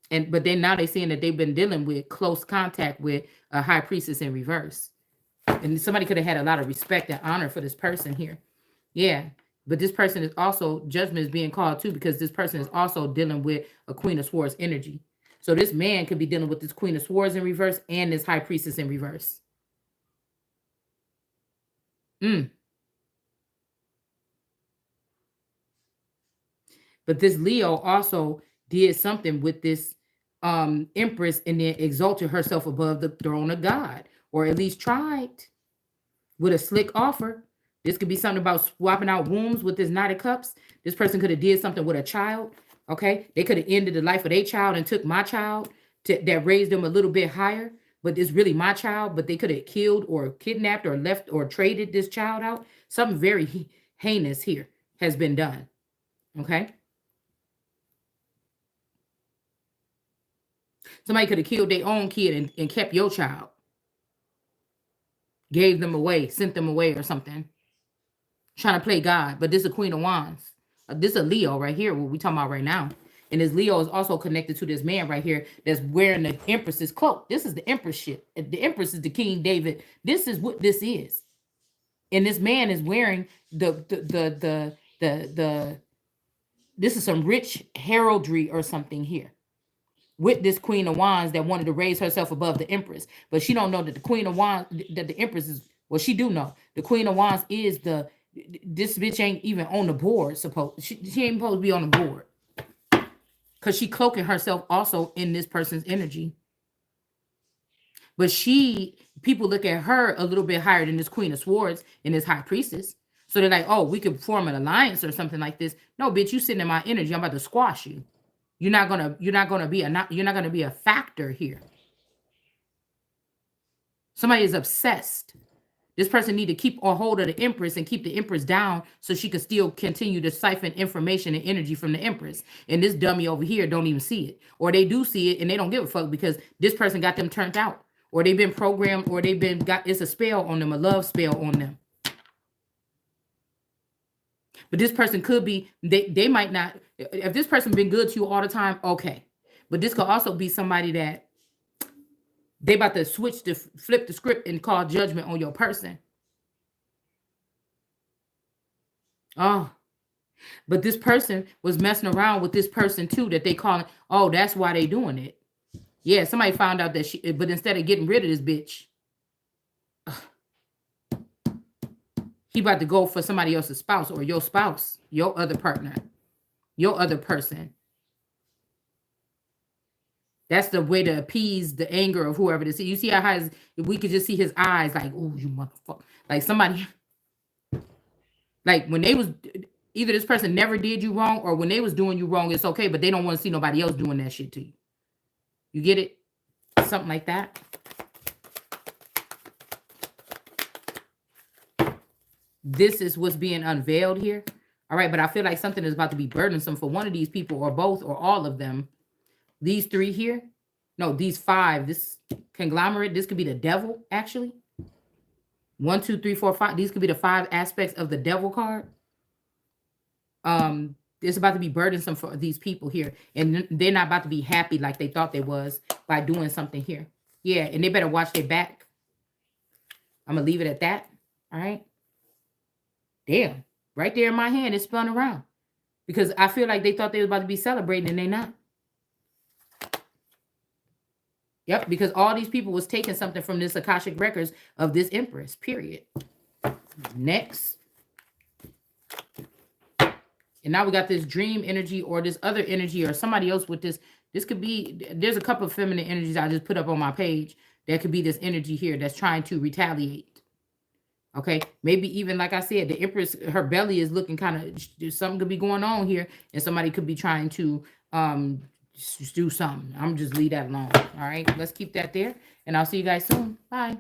Speaker 1: But then now they're saying that they've been dealing with close contact with a high priestess in reverse. And somebody could have had a lot of respect and honor for this person here. Yeah. But this person is also, judgment is being called too, because this person is also dealing with a Queen of Swords energy. So this man could be dealing with this Queen of Swords in reverse and this high priestess in reverse. But this Leo also did something with this Empress and then exalted herself above the throne of God, or at least tried with a slick offer. This could be something about swapping out wombs with this Knight of Cups. This person could have did something with a child. Okay, they could have ended the life of their child and took my child that raised them a little bit higher, but it's really my child. But they could have killed or kidnapped or left or traded this child out. Something very heinous here has been done. Okay. Somebody could have killed their own kid and kept your child. Gave them away, sent them away or something. Trying to play God. But this is a Queen of Wands. This is a Leo right here, what we talking about right now. And this Leo is also connected to this man right here that's wearing the Empress's cloak. This is the Empress shit. The Empress is the King David. This is what this is. And this man is wearing this is some rich heraldry or something here with this Queen of Wands that wanted to raise herself above the Empress. But she don't know that the Queen of Wands, that the Empress is, well, she do know. The Queen of Wands is this bitch ain't even on the board, she ain't supposed to be on the board. Because she cloaking herself also in this person's energy. But people look at her a little bit higher than this Queen of Swords and this High Priestess. So they're like, oh, we could form an alliance or something like this. No, bitch, you sitting in my energy. I'm about to squash you. You're not gonna be a factor here. Somebody is obsessed. This person need to keep a hold of the Empress and keep the Empress down so she could still continue to siphon information and energy from the Empress. And this dummy over here don't even see it. Or they do see it and they don't give a fuck because this person got them turned out. Or they've been programmed, or it's a spell on them, a love spell on them. But this person could be, they might not, if this person been good to you all the time, okay. But this could also be somebody that they about to flip the script and call judgment on your person. Oh, but this person was messing around with this person too that they calling, oh, that's why they doing it. Yeah, somebody found out that but instead of getting rid of this bitch, he about to go for somebody else's spouse or your spouse, your other partner, your other person. That's the way to appease the anger of whoever this is. You see how we could just see his eyes like, oh, you motherfucker. Like somebody, like when they was, either this person never did you wrong or when they was doing you wrong, it's okay, but they don't want to see nobody else doing that shit to you. You get it? Something like that. This is what's being unveiled here. All right, but I feel like something is about to be burdensome for one of these people or both or all of them. These three here. No, these five. This conglomerate. This could be the devil, actually. 1, 2, 3, 4, 5. These could be the 5 aspects of the devil card. It's about to be burdensome for these people here. And they're not about to be happy like they thought they was by doing something here. Yeah, and they better watch their back. I'm going to leave it at that. All right. Damn. Right there in my hand, it spun around. Because I feel like they thought they was about to be celebrating and they not. Yep, because all these people was taking something from this Akashic records of this Empress, period. Next. And now we got this dream energy or this other energy or somebody else with this. This could be, there's a couple of feminine energies I just put up on my page. That could be this energy here that's trying to retaliate. Okay, maybe even like I said, the Empress, her belly is looking kind of, something could be going on here and somebody could be trying to just do something. I'm just leave that alone. All right, let's keep that there and I'll see you guys soon. Bye.